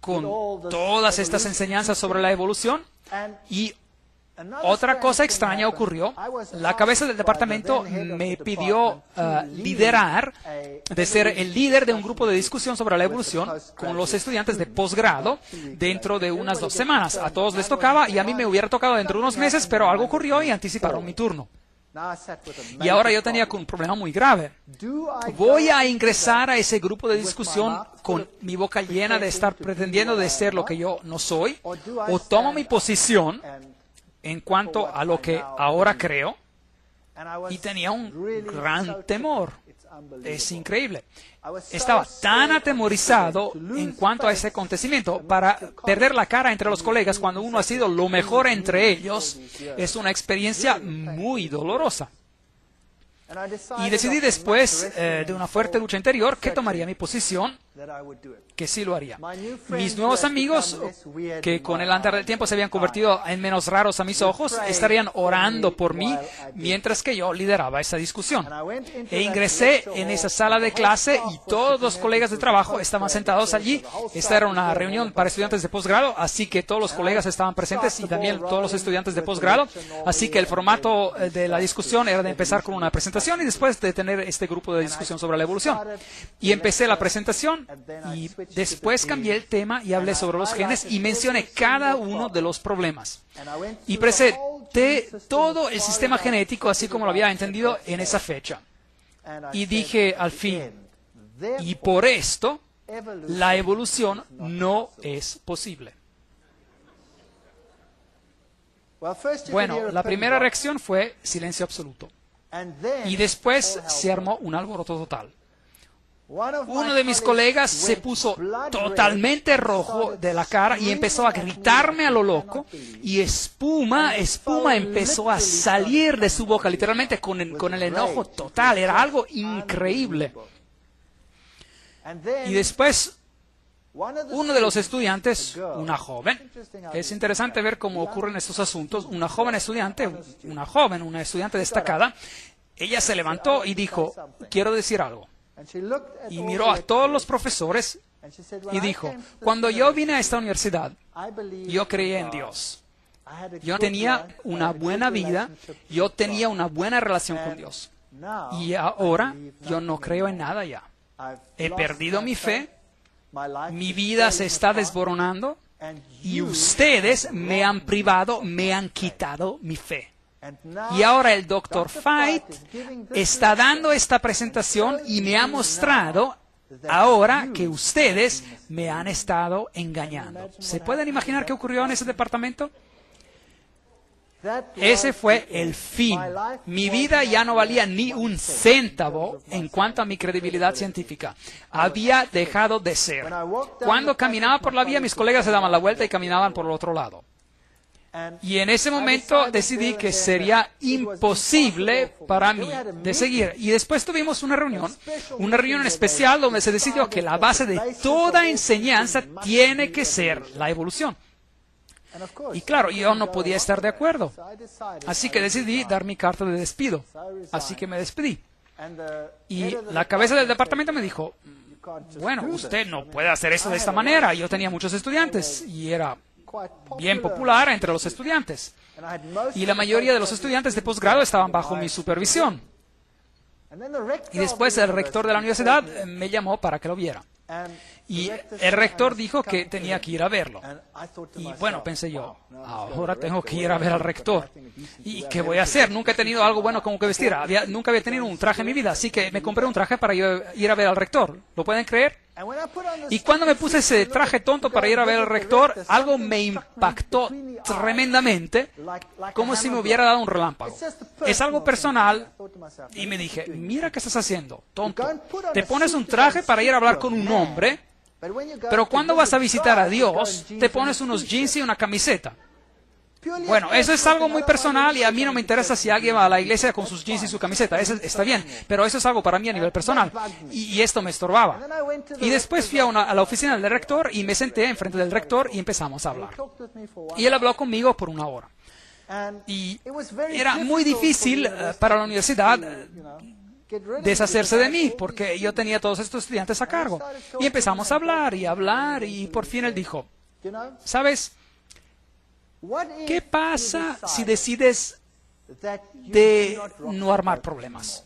Speaker 1: con todas estas enseñanzas sobre la evolución y otra cosa extraña ocurrió. La cabeza del departamento me pidió liderar, de ser el líder de un grupo de discusión sobre la evolución con los estudiantes de posgrado dentro de unas 2 semanas. A todos les tocaba y a mí me hubiera tocado dentro de unos meses, pero algo ocurrió y anticiparon mi turno. Y ahora yo tenía un problema muy grave. ¿Voy a ingresar a ese grupo de discusión con mi boca llena de estar pretendiendo de ser lo que yo no soy? ¿O tomo mi posición en cuanto a lo que ahora creo? Y tenía un gran temor. Es increíble. Estaba tan atemorizado en cuanto a ese acontecimiento. Para perder la cara entre los colegas cuando uno ha sido lo mejor entre ellos es una experiencia muy dolorosa. Y decidí después de una fuerte lucha interior que tomaría mi posición, que sí lo haría. Mis nuevos amigos, que con el andar del tiempo se habían convertido en menos raros a mis ojos, estarían orando por mí mientras que yo lideraba esa discusión. E ingresé en esa sala de clase y todos los colegas de trabajo estaban sentados allí. Esta era una reunión para estudiantes de posgrado, así que todos los colegas estaban presentes y también todos los estudiantes de posgrado. Así que el formato de la discusión era de empezar con una presentación y después de tener este grupo de discusión sobre la evolución. Y empecé la presentación y después cambié el tema y hablé sobre los genes y mencioné cada uno de los problemas. Y presenté todo el sistema genético así como lo había entendido en esa fecha. Y dije al fin, y por esto, la evolución no es posible. Bueno, la primera reacción fue silencio absoluto. Y después se armó un alboroto total. Uno de mis colegas se puso totalmente rojo de la cara y empezó a gritarme a lo loco, y espuma empezó a salir de su boca, literalmente con el enojo total. Era algo increíble. Y después, uno de los estudiantes, una joven, es interesante ver cómo ocurren estos asuntos, una estudiante destacada, ella se levantó y dijo, quiero decir algo. Y miró a todos los profesores y dijo, cuando yo vine a esta universidad, yo creía en Dios. Yo tenía una buena vida, yo tenía una buena relación con Dios. Y ahora yo no creo en nada ya. He perdido mi fe, mi vida se está desboronando y ustedes me han privado, me han quitado mi fe. Y ahora el Dr. Feit está dando esta presentación y me ha mostrado ahora que ustedes me han estado engañando. ¿Se pueden imaginar qué ocurrió en ese departamento? Ese fue el fin. Mi vida ya no valía ni un centavo en cuanto a mi credibilidad científica. Había dejado de ser. Cuando caminaba por la vía, mis colegas se daban la vuelta y caminaban por el otro lado. Y en ese momento decidí que sería imposible para mí de seguir. Y después tuvimos una reunión especial donde se decidió que la base de toda enseñanza tiene que ser la evolución. Y claro, yo no podía estar de acuerdo. Así que decidí dar mi carta de despido. Así que me despedí. Y la cabeza del departamento me dijo, bueno, usted no puede hacer eso de esta manera. Yo tenía muchos estudiantes y era bien popular entre los estudiantes. Y la mayoría de los estudiantes de posgrado estaban bajo mi supervisión. Y después el rector de la universidad me llamó para que lo viera. Y el rector dijo que tenía que ir a verlo. Y bueno, pensé yo, ahora tengo que ir a ver al rector. ¿Y qué voy a hacer? Nunca he tenido algo bueno como que vestir. Nunca había tenido un traje en mi vida, así que me compré un traje para ir a ver al rector. ¿Lo pueden creer? Y cuando me puse ese traje tonto para ir a ver al rector, algo me impactó tremendamente, como si me hubiera dado un relámpago. Es algo personal, y me dije, mira qué estás haciendo, tonto. Te pones un traje para ir a hablar con un hombre, pero cuando vas a visitar a Dios, te pones unos jeans y una camiseta. Bueno, eso es algo muy personal y a mí no me interesa si alguien va a la iglesia con sus jeans y su camiseta. Eso está bien, pero eso es algo para mí a nivel personal. Y esto me estorbaba. Y después fui a la oficina del rector y me senté enfrente del rector y empezamos a hablar. Y él habló conmigo por 1 hora. Y era muy difícil para la universidad deshacerse de mí, porque yo tenía todos estos estudiantes a cargo. Y empezamos a hablar y por fin él dijo, ¿sabes? ¿Qué pasa si decides de no armar problemas?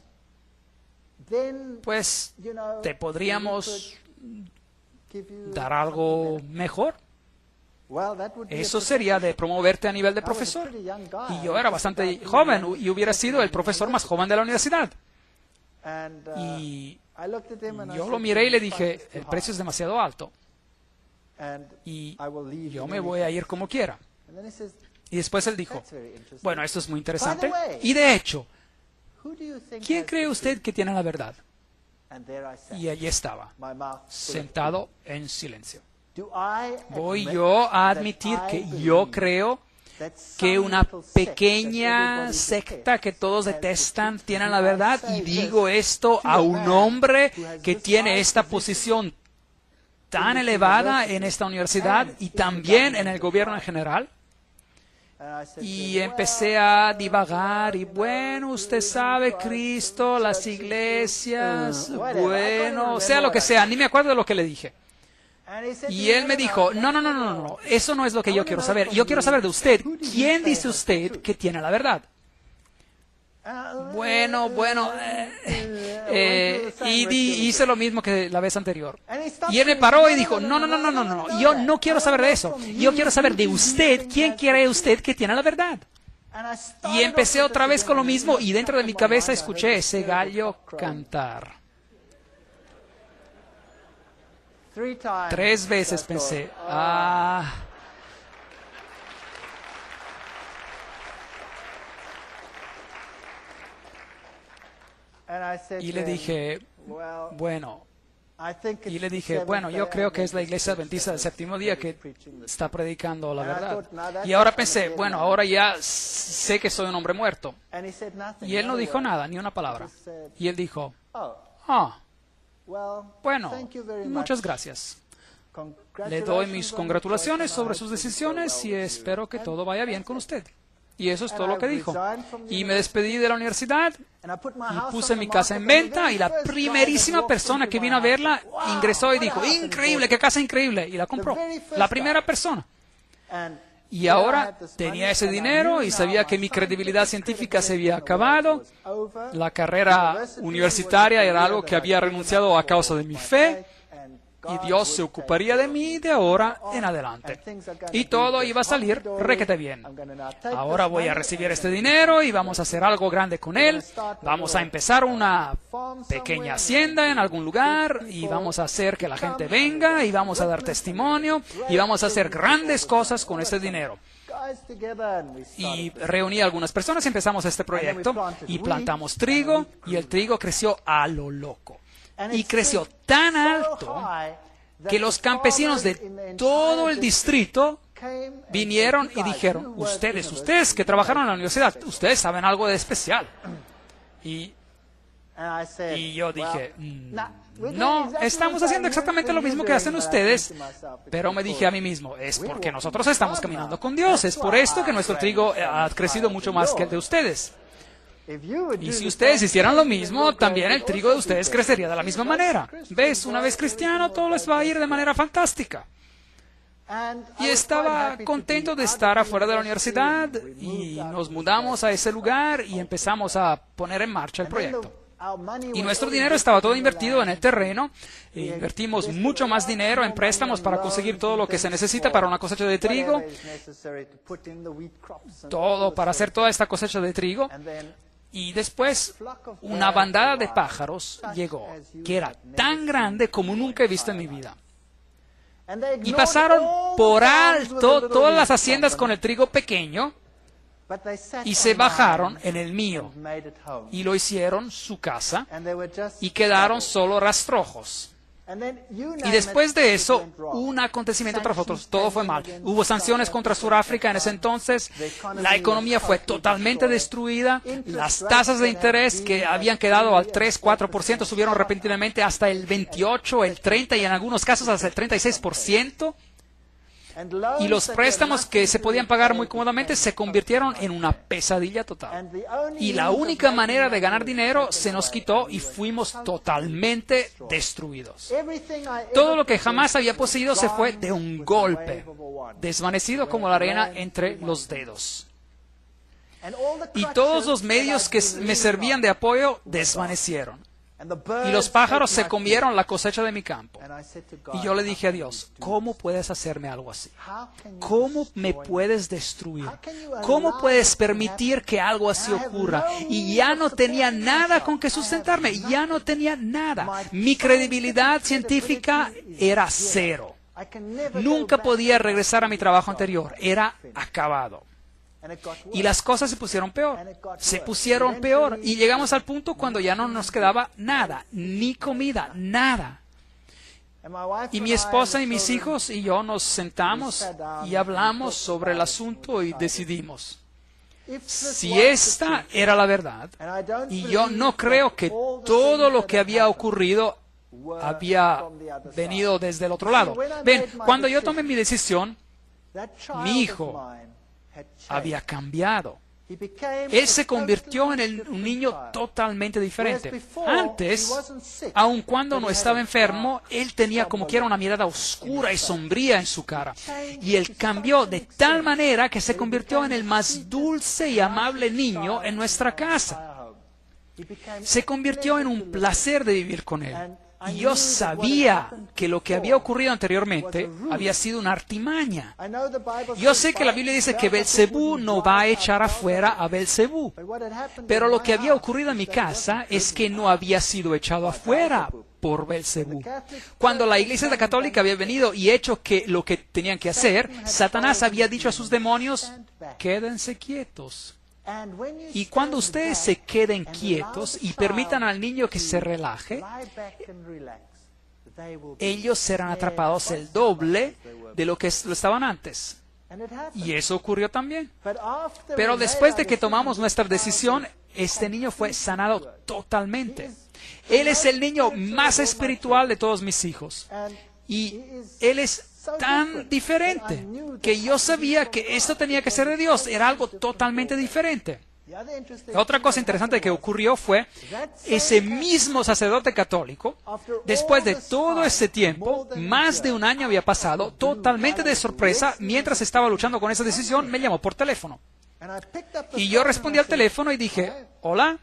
Speaker 1: Pues te podríamos dar algo mejor. Eso sería de promoverte a nivel de profesor. Y yo era bastante joven y hubiera sido el profesor más joven de la universidad. Y yo lo miré y le dije, el precio es demasiado alto. Y yo me voy a ir como quiera. Y después él dijo, bueno, esto es muy interesante. Y de hecho, ¿quién cree usted que tiene la verdad? Y allí estaba, sentado en silencio. ¿Voy yo a admitir que yo creo que una pequeña secta que todos detestan tiene la verdad? Y digo esto a un hombre que tiene esta posición tan elevada en esta universidad y también en el gobierno en general. Y empecé a divagar y bueno, usted sabe, Cristo, las iglesias, bueno, sea lo que sea, ni me acuerdo de lo que le dije. Y él me dijo, no, eso no es lo que yo quiero saber. Yo quiero saber de usted, ¿quién dice usted que tiene la verdad? Bueno, y hice lo mismo que la vez anterior. Y él me paró y dijo, no, yo no quiero saber de eso. Yo quiero saber de usted, ¿quién cree usted que tiene la verdad? Y empecé otra vez con lo mismo y dentro de mi cabeza escuché ese gallo cantar. 3 veces pensé, Y le dije, bueno, Y le dije, bueno, yo creo que es la iglesia adventista del séptimo día que está predicando la verdad. Y ahora pensé, bueno, ahora ya sé que soy un hombre muerto. Y él no dijo nada, ni una palabra. Y él dijo, bueno, muchas gracias. Le doy mis congratulaciones sobre sus decisiones y espero que todo vaya bien con usted. Y eso es todo lo que dijo. Y me despedí de la universidad y puse mi casa en venta y la primerísima persona que vino a verla ingresó y dijo, increíble, qué casa increíble. Y la compró. La primera persona. Y ahora tenía ese dinero y sabía que mi credibilidad científica se había acabado. La carrera universitaria era algo que había renunciado a causa de mi fe. Y Dios se ocuparía de mí de ahora en adelante. Y todo iba a salir requete bien. Ahora voy a recibir este dinero y vamos a hacer algo grande con él. Vamos a empezar una pequeña hacienda en algún lugar y vamos a hacer que la gente venga y vamos a dar testimonio y vamos a hacer grandes cosas con ese dinero. Y reuní a algunas personas y empezamos este proyecto y plantamos trigo y el trigo creció a lo loco. Y creció tan alto que los campesinos de todo el distrito vinieron y dijeron, ustedes que trabajaron en la universidad, ustedes saben algo de especial. Y yo dije, no, estamos haciendo exactamente lo mismo que hacen ustedes, pero me dije a mí mismo, es porque nosotros estamos caminando con Dios, es por esto que nuestro trigo ha crecido mucho más que el de ustedes. Y si ustedes hicieran lo mismo, también el trigo de ustedes crecería de la misma manera. ¿Ves? Una vez cristiano, todo les va a ir de manera fantástica. Y estaba contento de estar afuera de la universidad y nos mudamos a ese lugar y empezamos a poner en marcha el proyecto. Y nuestro dinero estaba todo invertido en el terreno. Invertimos mucho más dinero en préstamos para conseguir todo lo que se necesita para una cosecha de trigo. Todo para hacer toda esta cosecha de trigo. Y después una bandada de pájaros llegó, que era tan grande como nunca he visto en mi vida. Y pasaron por alto todas las haciendas con el trigo pequeño y se bajaron en el mío. Y lo hicieron su casa y quedaron solo rastrojos. Y después de eso, un acontecimiento tras otro, todo fue mal. Hubo sanciones contra Sudáfrica en ese entonces, la economía fue totalmente destruida, las tasas de interés que habían quedado al 3-4% subieron repentinamente hasta el 28%, el 30% y en algunos casos hasta el 36%. Y los préstamos que se podían pagar muy cómodamente se convirtieron en una pesadilla total. Y la única manera de ganar dinero se nos quitó y fuimos totalmente destruidos. Todo lo que jamás había poseído se fue de un golpe, desvanecido como la arena entre los dedos. Y todos los medios que me servían de apoyo desvanecieron. Y los pájaros se comieron la cosecha de mi campo. Y yo le dije a Dios, ¿cómo puedes hacerme algo así? ¿Cómo me puedes destruir? ¿Cómo puedes permitir que algo así ocurra? Y ya no tenía nada con que sustentarme, ya no tenía nada. Mi credibilidad científica era cero. Nunca podía regresar a mi trabajo anterior, era acabado. Y las cosas se pusieron peor, y llegamos al punto cuando ya no nos quedaba nada, ni comida, nada. Y mi esposa y mis hijos y yo nos sentamos y hablamos sobre el asunto y decidimos, si esta era la verdad, y yo no creo que todo lo que había ocurrido había venido desde el otro lado. Ven, cuando yo tomé mi decisión, mi hijo había cambiado. Él se convirtió en un niño totalmente diferente. Antes, aun cuando no estaba enfermo, él tenía como quiera una mirada oscura y sombría en su cara. Y él cambió de tal manera que se convirtió en el más dulce y amable niño en nuestra casa. Se convirtió en un placer de vivir con él. Y yo sabía que lo que había ocurrido anteriormente había sido una artimaña. Yo sé que la Biblia dice que Belcebú no va a echar afuera a Belcebú. Pero lo que había ocurrido en mi casa es que no había sido echado afuera por Belcebú. Cuando la Iglesia Católica había venido y hecho lo que tenían que hacer, Satanás había dicho a sus demonios, quédense quietos. Y cuando ustedes se queden quietos y permitan al niño que se relaje, ellos serán atrapados el doble de lo que lo estaban antes. Y eso ocurrió también. Pero después de que tomamos nuestra decisión, este niño fue sanado totalmente. Él es el niño más espiritual de todos mis hijos. Y él es tan diferente que yo sabía que esto tenía que ser de Dios. Era algo totalmente diferente. Otra cosa interesante que ocurrió fue ese mismo sacerdote católico, después de todo ese tiempo, más de un año había pasado, totalmente de sorpresa, mientras estaba luchando con esa decisión, me llamó por teléfono. Y yo respondí al teléfono y dije, hola.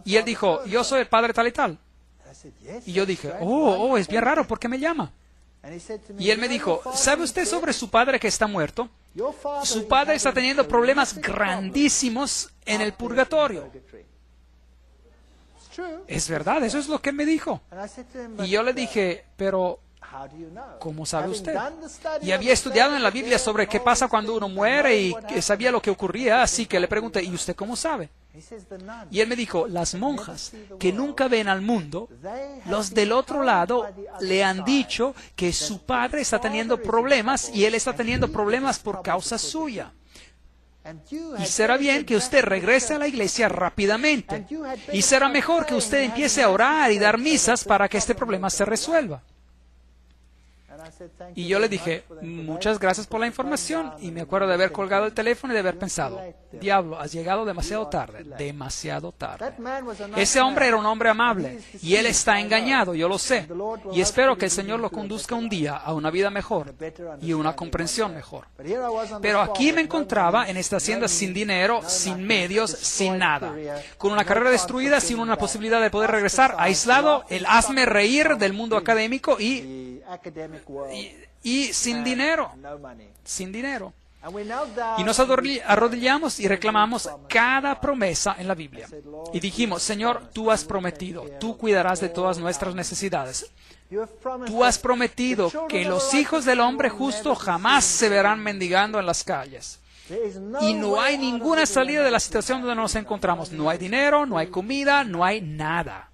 Speaker 1: Y él dijo, yo soy el padre tal y tal. Y yo dije, es bien raro, ¿por qué me llama? Y él me dijo, ¿sabe usted sobre su padre que está muerto? Su padre está teniendo problemas grandísimos en el purgatorio. Es verdad, eso es lo que él me dijo. Y yo le dije, pero ¿cómo sabe usted? Y había estudiado en la Biblia sobre qué pasa cuando uno muere y que sabía lo que ocurría, así que le pregunté, ¿y usted cómo sabe? Y él me dijo, las monjas que nunca ven al mundo, los del otro lado le han dicho que su padre está teniendo problemas y él está teniendo problemas por causa suya. Y será bien que usted regrese a la iglesia rápidamente. Y será mejor que usted empiece a orar y dar misas para que este problema se resuelva. Y yo le dije, muchas gracias por la información. Y me acuerdo de haber colgado el teléfono y de haber pensado, diablo, has llegado demasiado tarde, demasiado tarde. Ese hombre era un hombre amable y él está engañado, yo lo sé. Y espero que el Señor lo conduzca un día a una vida mejor y una comprensión mejor. Pero aquí me encontraba en esta hacienda sin dinero, sin medios, sin nada. Con una carrera destruida, sin una posibilidad de poder regresar, aislado, el hazme reír del mundo académico y sin dinero, sin dinero. Y nos arrodillamos y reclamamos cada promesa en la Biblia. Y dijimos, Señor, tú has prometido, tú cuidarás de todas nuestras necesidades. Tú has prometido que los hijos del hombre justo jamás se verán mendigando en las calles. Y no hay ninguna salida de la situación donde nos encontramos. No hay dinero, no hay comida, no hay nada.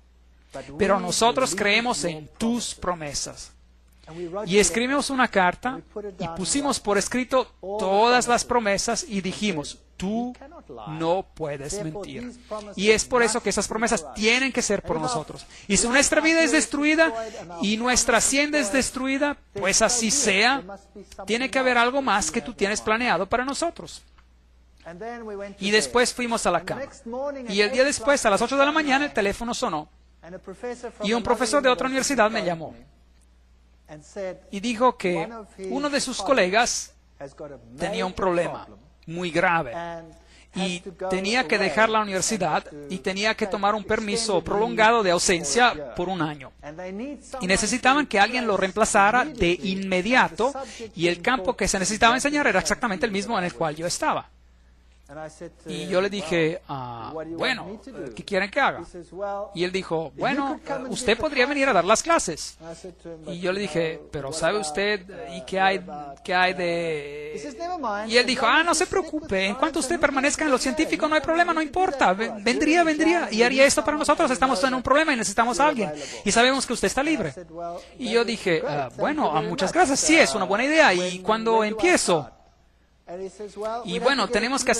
Speaker 1: Pero nosotros creemos en tus promesas. Y escribimos una carta y pusimos por escrito todas las promesas y dijimos, tú no puedes mentir. Y es por eso que esas promesas tienen que ser por nosotros. Y si nuestra vida es destruida y nuestra hacienda es destruida, pues así sea, tiene que haber algo más que tú tienes planeado para nosotros. Y después fuimos a la cama. Y el día después, a las 8 de la mañana, el teléfono sonó. Y un profesor de otra universidad me llamó. Y dijo que uno de sus colegas tenía un problema muy grave y tenía que dejar la universidad y tenía que tomar un permiso prolongado de ausencia por un año. Y necesitaban que alguien lo reemplazara de inmediato y el campo que se necesitaba enseñar era exactamente el mismo en el cual yo estaba. Y yo le dije, bueno, ¿qué quieren que haga? Y él dijo, bueno, usted podría venir a dar las clases. Y yo le dije, pero ¿sabe usted y qué hay de...? Y él dijo, no se preocupe, en cuanto usted permanezca en lo científico no hay problema, no importa, vendría y haría esto para nosotros, estamos en un problema y necesitamos a alguien. Y sabemos que usted está libre. Y yo dije, bueno, muchas gracias, sí, es una buena idea. ¿Y cuándo empiezo? Y bueno, tenemos que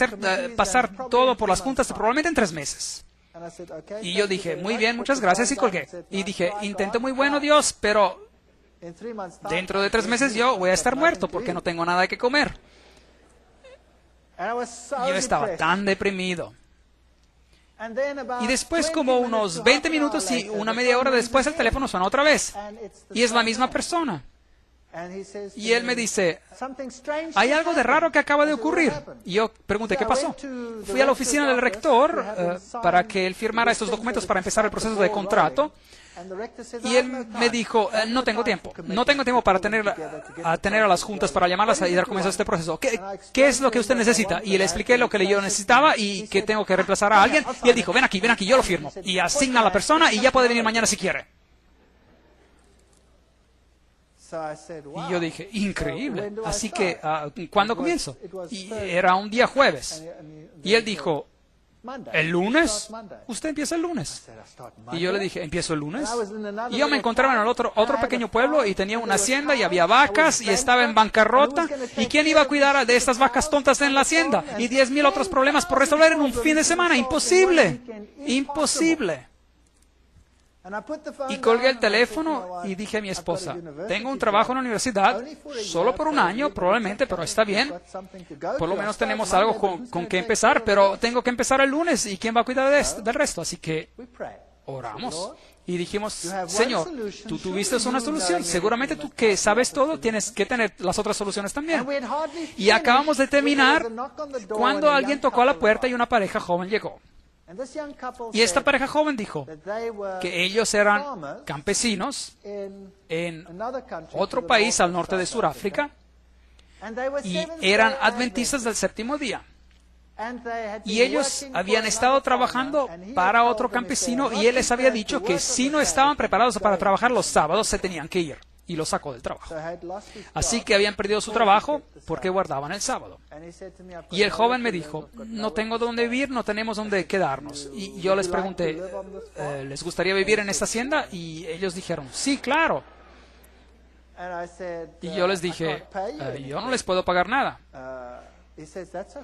Speaker 1: pasar todo por las juntas probablemente en 3 meses. Y yo dije, muy bien, muchas gracias, y colgué. Y dije, intento muy bueno, Dios, pero dentro de 3 meses yo voy a estar muerto porque no tengo nada que comer. Yo estaba tan deprimido. Y después, como unos 20 minutos y una media hora después, el teléfono suena otra vez. Y es la misma persona. Y él me dice, hay algo de raro que acaba de ocurrir. Y yo pregunté, ¿qué pasó? Fui a la oficina del rector para que él firmara estos documentos para empezar el proceso de contrato. Y él me dijo, no tengo tiempo. No tengo tiempo para tener a las juntas, para llamarlas y dar comienzo a este proceso. ¿Qué es lo que usted necesita? Y le expliqué lo que yo necesitaba y que tengo que reemplazar a alguien. Y él dijo, ven aquí, yo lo firmo. Y asigna a la persona y ya puede venir mañana si quiere. Y yo dije, increíble. Así que, ¿cuándo comienzo? Y era un día jueves. Y él dijo, ¿El lunes? Usted empieza el lunes. Y yo le dije, ¿empiezo el lunes? Y yo me encontraba en el otro pequeño pueblo y tenía una hacienda y había vacas y estaba en bancarrota. ¿Y quién iba a cuidar de estas vacas tontas en la hacienda? Y 10,000 otros problemas por resolver en un fin de semana. Imposible. Imposible. Y colgué el teléfono y dije a mi esposa, tengo un trabajo en la universidad, solo por un año probablemente, pero está bien. Por lo menos tenemos algo con que empezar, pero tengo que empezar el lunes y ¿quién va a cuidar del resto? Así que oramos y dijimos, Señor, tú tuviste una solución. Seguramente tú que sabes todo, tienes que tener las otras soluciones también. Y acabamos de terminar cuando alguien tocó a la puerta y una pareja joven llegó. Y esta pareja joven dijo que ellos eran campesinos en otro país al norte de Sudáfrica y eran adventistas del séptimo día. Y ellos habían estado trabajando para otro campesino y él les había dicho que si no estaban preparados para trabajar los sábados se tenían que ir. Y lo sacó del trabajo. Así que habían perdido su trabajo porque guardaban el sábado. Y el joven me dijo, no tengo dónde vivir, no tenemos dónde quedarnos. Y yo les pregunté, ¿les gustaría vivir en esta hacienda? Y ellos dijeron, sí, claro. Y yo les dije, yo no les puedo pagar nada.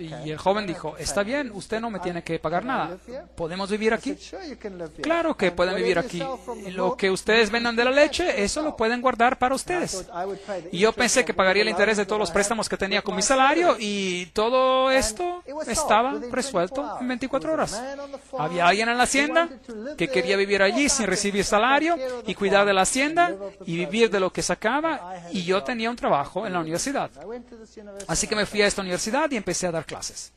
Speaker 1: Y el joven dijo, está bien, usted no me tiene que pagar nada. ¿Podemos vivir aquí? Claro que pueden vivir aquí. Lo que ustedes vendan de la leche, eso lo pueden guardar para ustedes. Y yo pensé que pagaría el interés de todos los préstamos que tenía con mi salario y todo esto estaba resuelto en 24 horas. Había alguien en la hacienda que quería vivir allí sin recibir salario y cuidar de la hacienda y vivir de lo que sacaba, y yo tenía un trabajo en la universidad. Así que me fui a esta universidad y empecé a dar clases.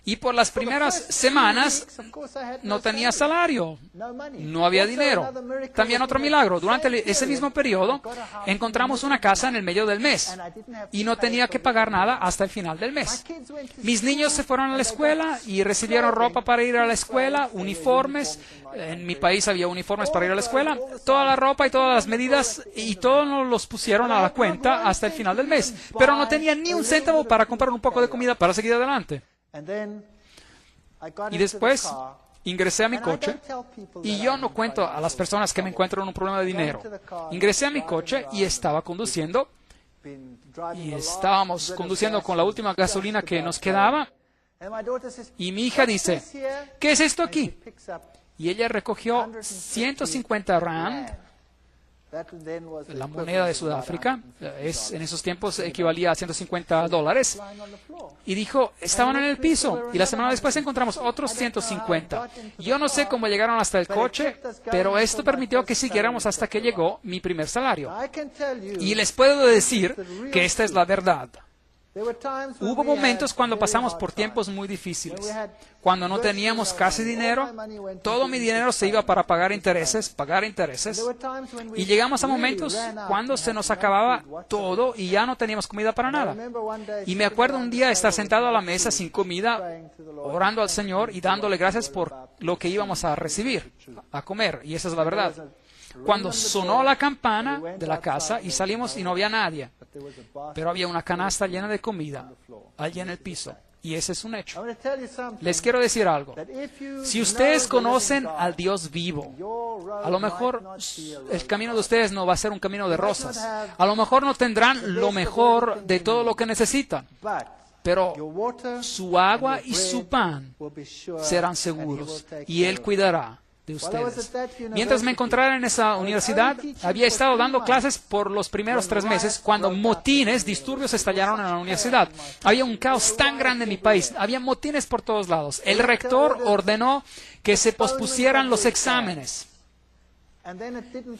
Speaker 1: Y por las primeras semanas no tenía salario, no había dinero. También otro milagro, durante ese mismo periodo encontramos una casa en el medio del mes y no tenía que pagar nada hasta el final del mes. Mis niños se fueron a la escuela y recibieron ropa para ir a la escuela, uniformes. En mi país había uniformes para ir a la escuela, toda la ropa y todas las medidas, y todos nos los pusieron a la cuenta hasta el final del mes. Pero no tenía ni un céntavo para comprar un poco de comida para seguir adelante. Y después ingresé a mi coche, y yo no cuento a las personas que me encuentro en un problema de dinero. Ingresé a mi coche y estaba conduciendo, y estábamos conduciendo con la última gasolina que nos quedaba, y mi hija dice, ¿qué es esto aquí? Y ella recogió 150 rand, la moneda de Sudáfrica, en esos tiempos equivalía a $150, y dijo, estaban en el piso, y la semana después encontramos otros 150. Yo no sé cómo llegaron hasta el coche, pero esto permitió que siguiéramos hasta que llegó mi primer salario. Y les puedo decir que esta es la verdad. Hubo momentos cuando pasamos por tiempos muy difíciles, cuando no teníamos casi dinero, todo mi dinero se iba para pagar intereses, y llegamos a momentos cuando se nos acababa todo y ya no teníamos comida para nada. Y me acuerdo un día estar sentado a la mesa sin comida, orando al Señor y dándole gracias por lo que íbamos a recibir, a comer, y esa es la verdad. Cuando sonó la campana de la casa y salimos y no había nadie, pero había una canasta llena de comida allí en el piso, y ese es un hecho. Les quiero decir algo. Si ustedes conocen al Dios vivo, a lo mejor el camino de ustedes no va a ser un camino de rosas. A lo mejor no tendrán lo mejor de todo lo que necesitan, pero su agua y su pan serán seguros, y Él cuidará de ustedes. Mientras me encontraba en esa universidad, había estado dando clases por los primeros 3 meses cuando motines, disturbios estallaron en la universidad. Había un caos tan grande en mi país, había motines por todos lados. El rector ordenó que se pospusieran los exámenes.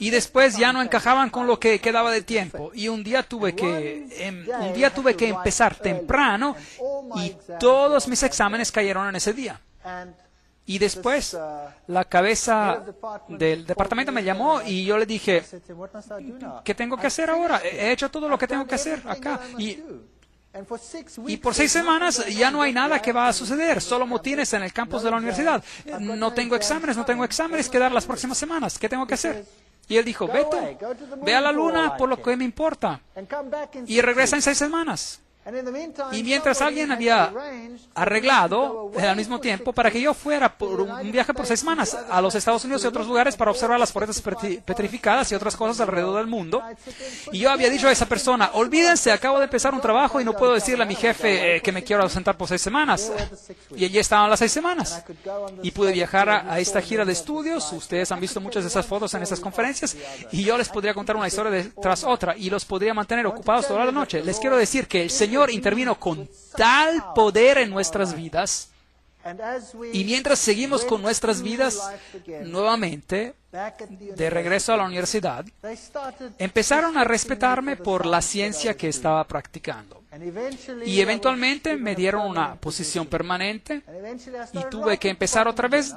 Speaker 1: Y después ya no encajaban con lo que quedaba de tiempo. Y un día tuve que empezar temprano y todos mis exámenes cayeron en ese día. Y después la cabeza del departamento me llamó y yo le dije, ¿qué tengo que hacer ahora? He hecho todo lo que tengo que hacer acá. Y por 6 semanas ya no hay nada que va a suceder, solo motines en el campus de la universidad. No tengo exámenes que dar las próximas semanas. ¿Qué tengo que hacer? Y él dijo, ve a la luna por lo que me importa. Y regresa en 6 semanas. Y mientras alguien había arreglado al mismo tiempo para que yo fuera por un viaje por 6 semanas a los Estados Unidos y otros lugares para observar las puertas petrificadas y otras cosas alrededor del mundo. Y yo había dicho a esa persona, olvídense, acabo de empezar un trabajo y no puedo decirle a mi jefe que me quiero ausentar por 6 semanas. Y allí estaban las 6 semanas. Y pude viajar a esta gira de estudios. Ustedes han visto muchas de esas fotos en esas conferencias. Y yo les podría contar una historia tras otra y los podría mantener ocupados toda la noche. Les quiero decir que el Señor intervino con tal poder en nuestras vidas. Y mientras seguimos con nuestras vidas nuevamente, de regreso a la universidad, empezaron a respetarme por la ciencia que estaba practicando. Y eventualmente me dieron una posición permanente y tuve que empezar otra vez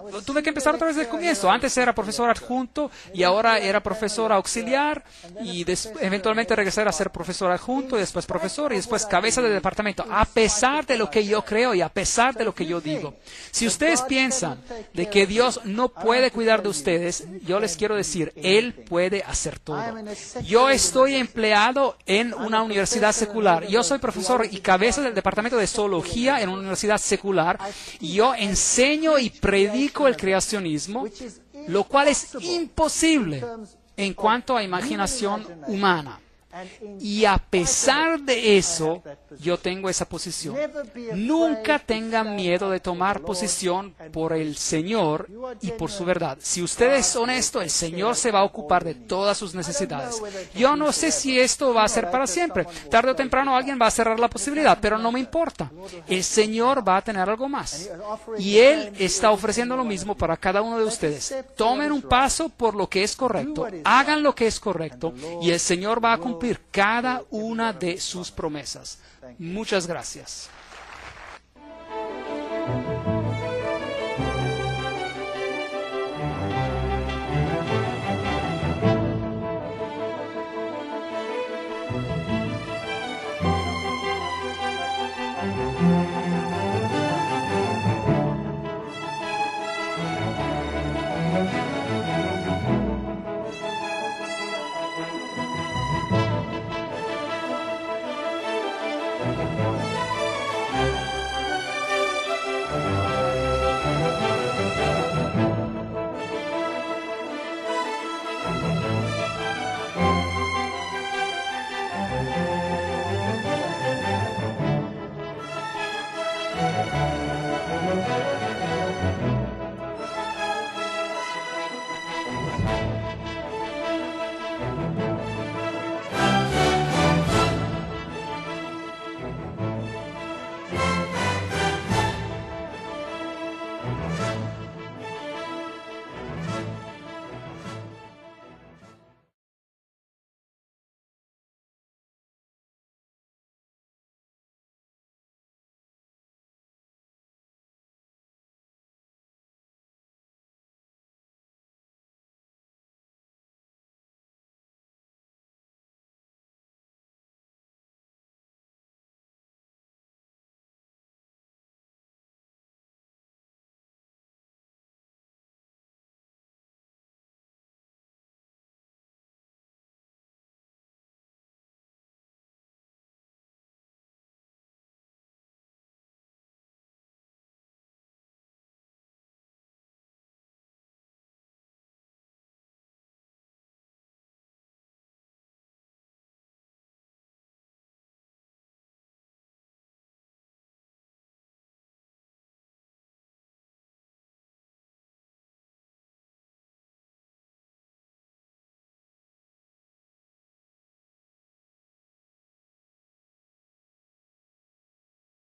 Speaker 1: del comienzo. Antes era profesor adjunto y ahora era profesor auxiliar y eventualmente regresé a ser profesor adjunto y después profesor y después cabeza de departamento, a pesar de lo que yo creo y a pesar de lo que yo digo. Si ustedes piensan de que Dios no puede cuidar de ustedes, yo les quiero decir, Él puede hacer todo. Yo estoy empleado en una universidad secular. Yo soy profesor y cabeza del departamento de zoología en una universidad secular. Y yo enseño y predico el creacionismo, lo cual es imposible en cuanto a imaginación humana. Y a pesar de eso, yo tengo esa posición. Nunca tengan miedo de tomar posición por el Señor y por su verdad. Si usted es honesto, el Señor se va a ocupar de todas sus necesidades. Yo no sé si esto va a ser para siempre. Tarde o temprano alguien va a cerrar la posibilidad, pero no me importa. El Señor va a tener algo más. Y Él está ofreciendo lo mismo para cada uno de ustedes. Tomen un paso por lo que es correcto. Hagan lo que es correcto y el Señor va a cumplir cada una de sus promesas. Muchas gracias.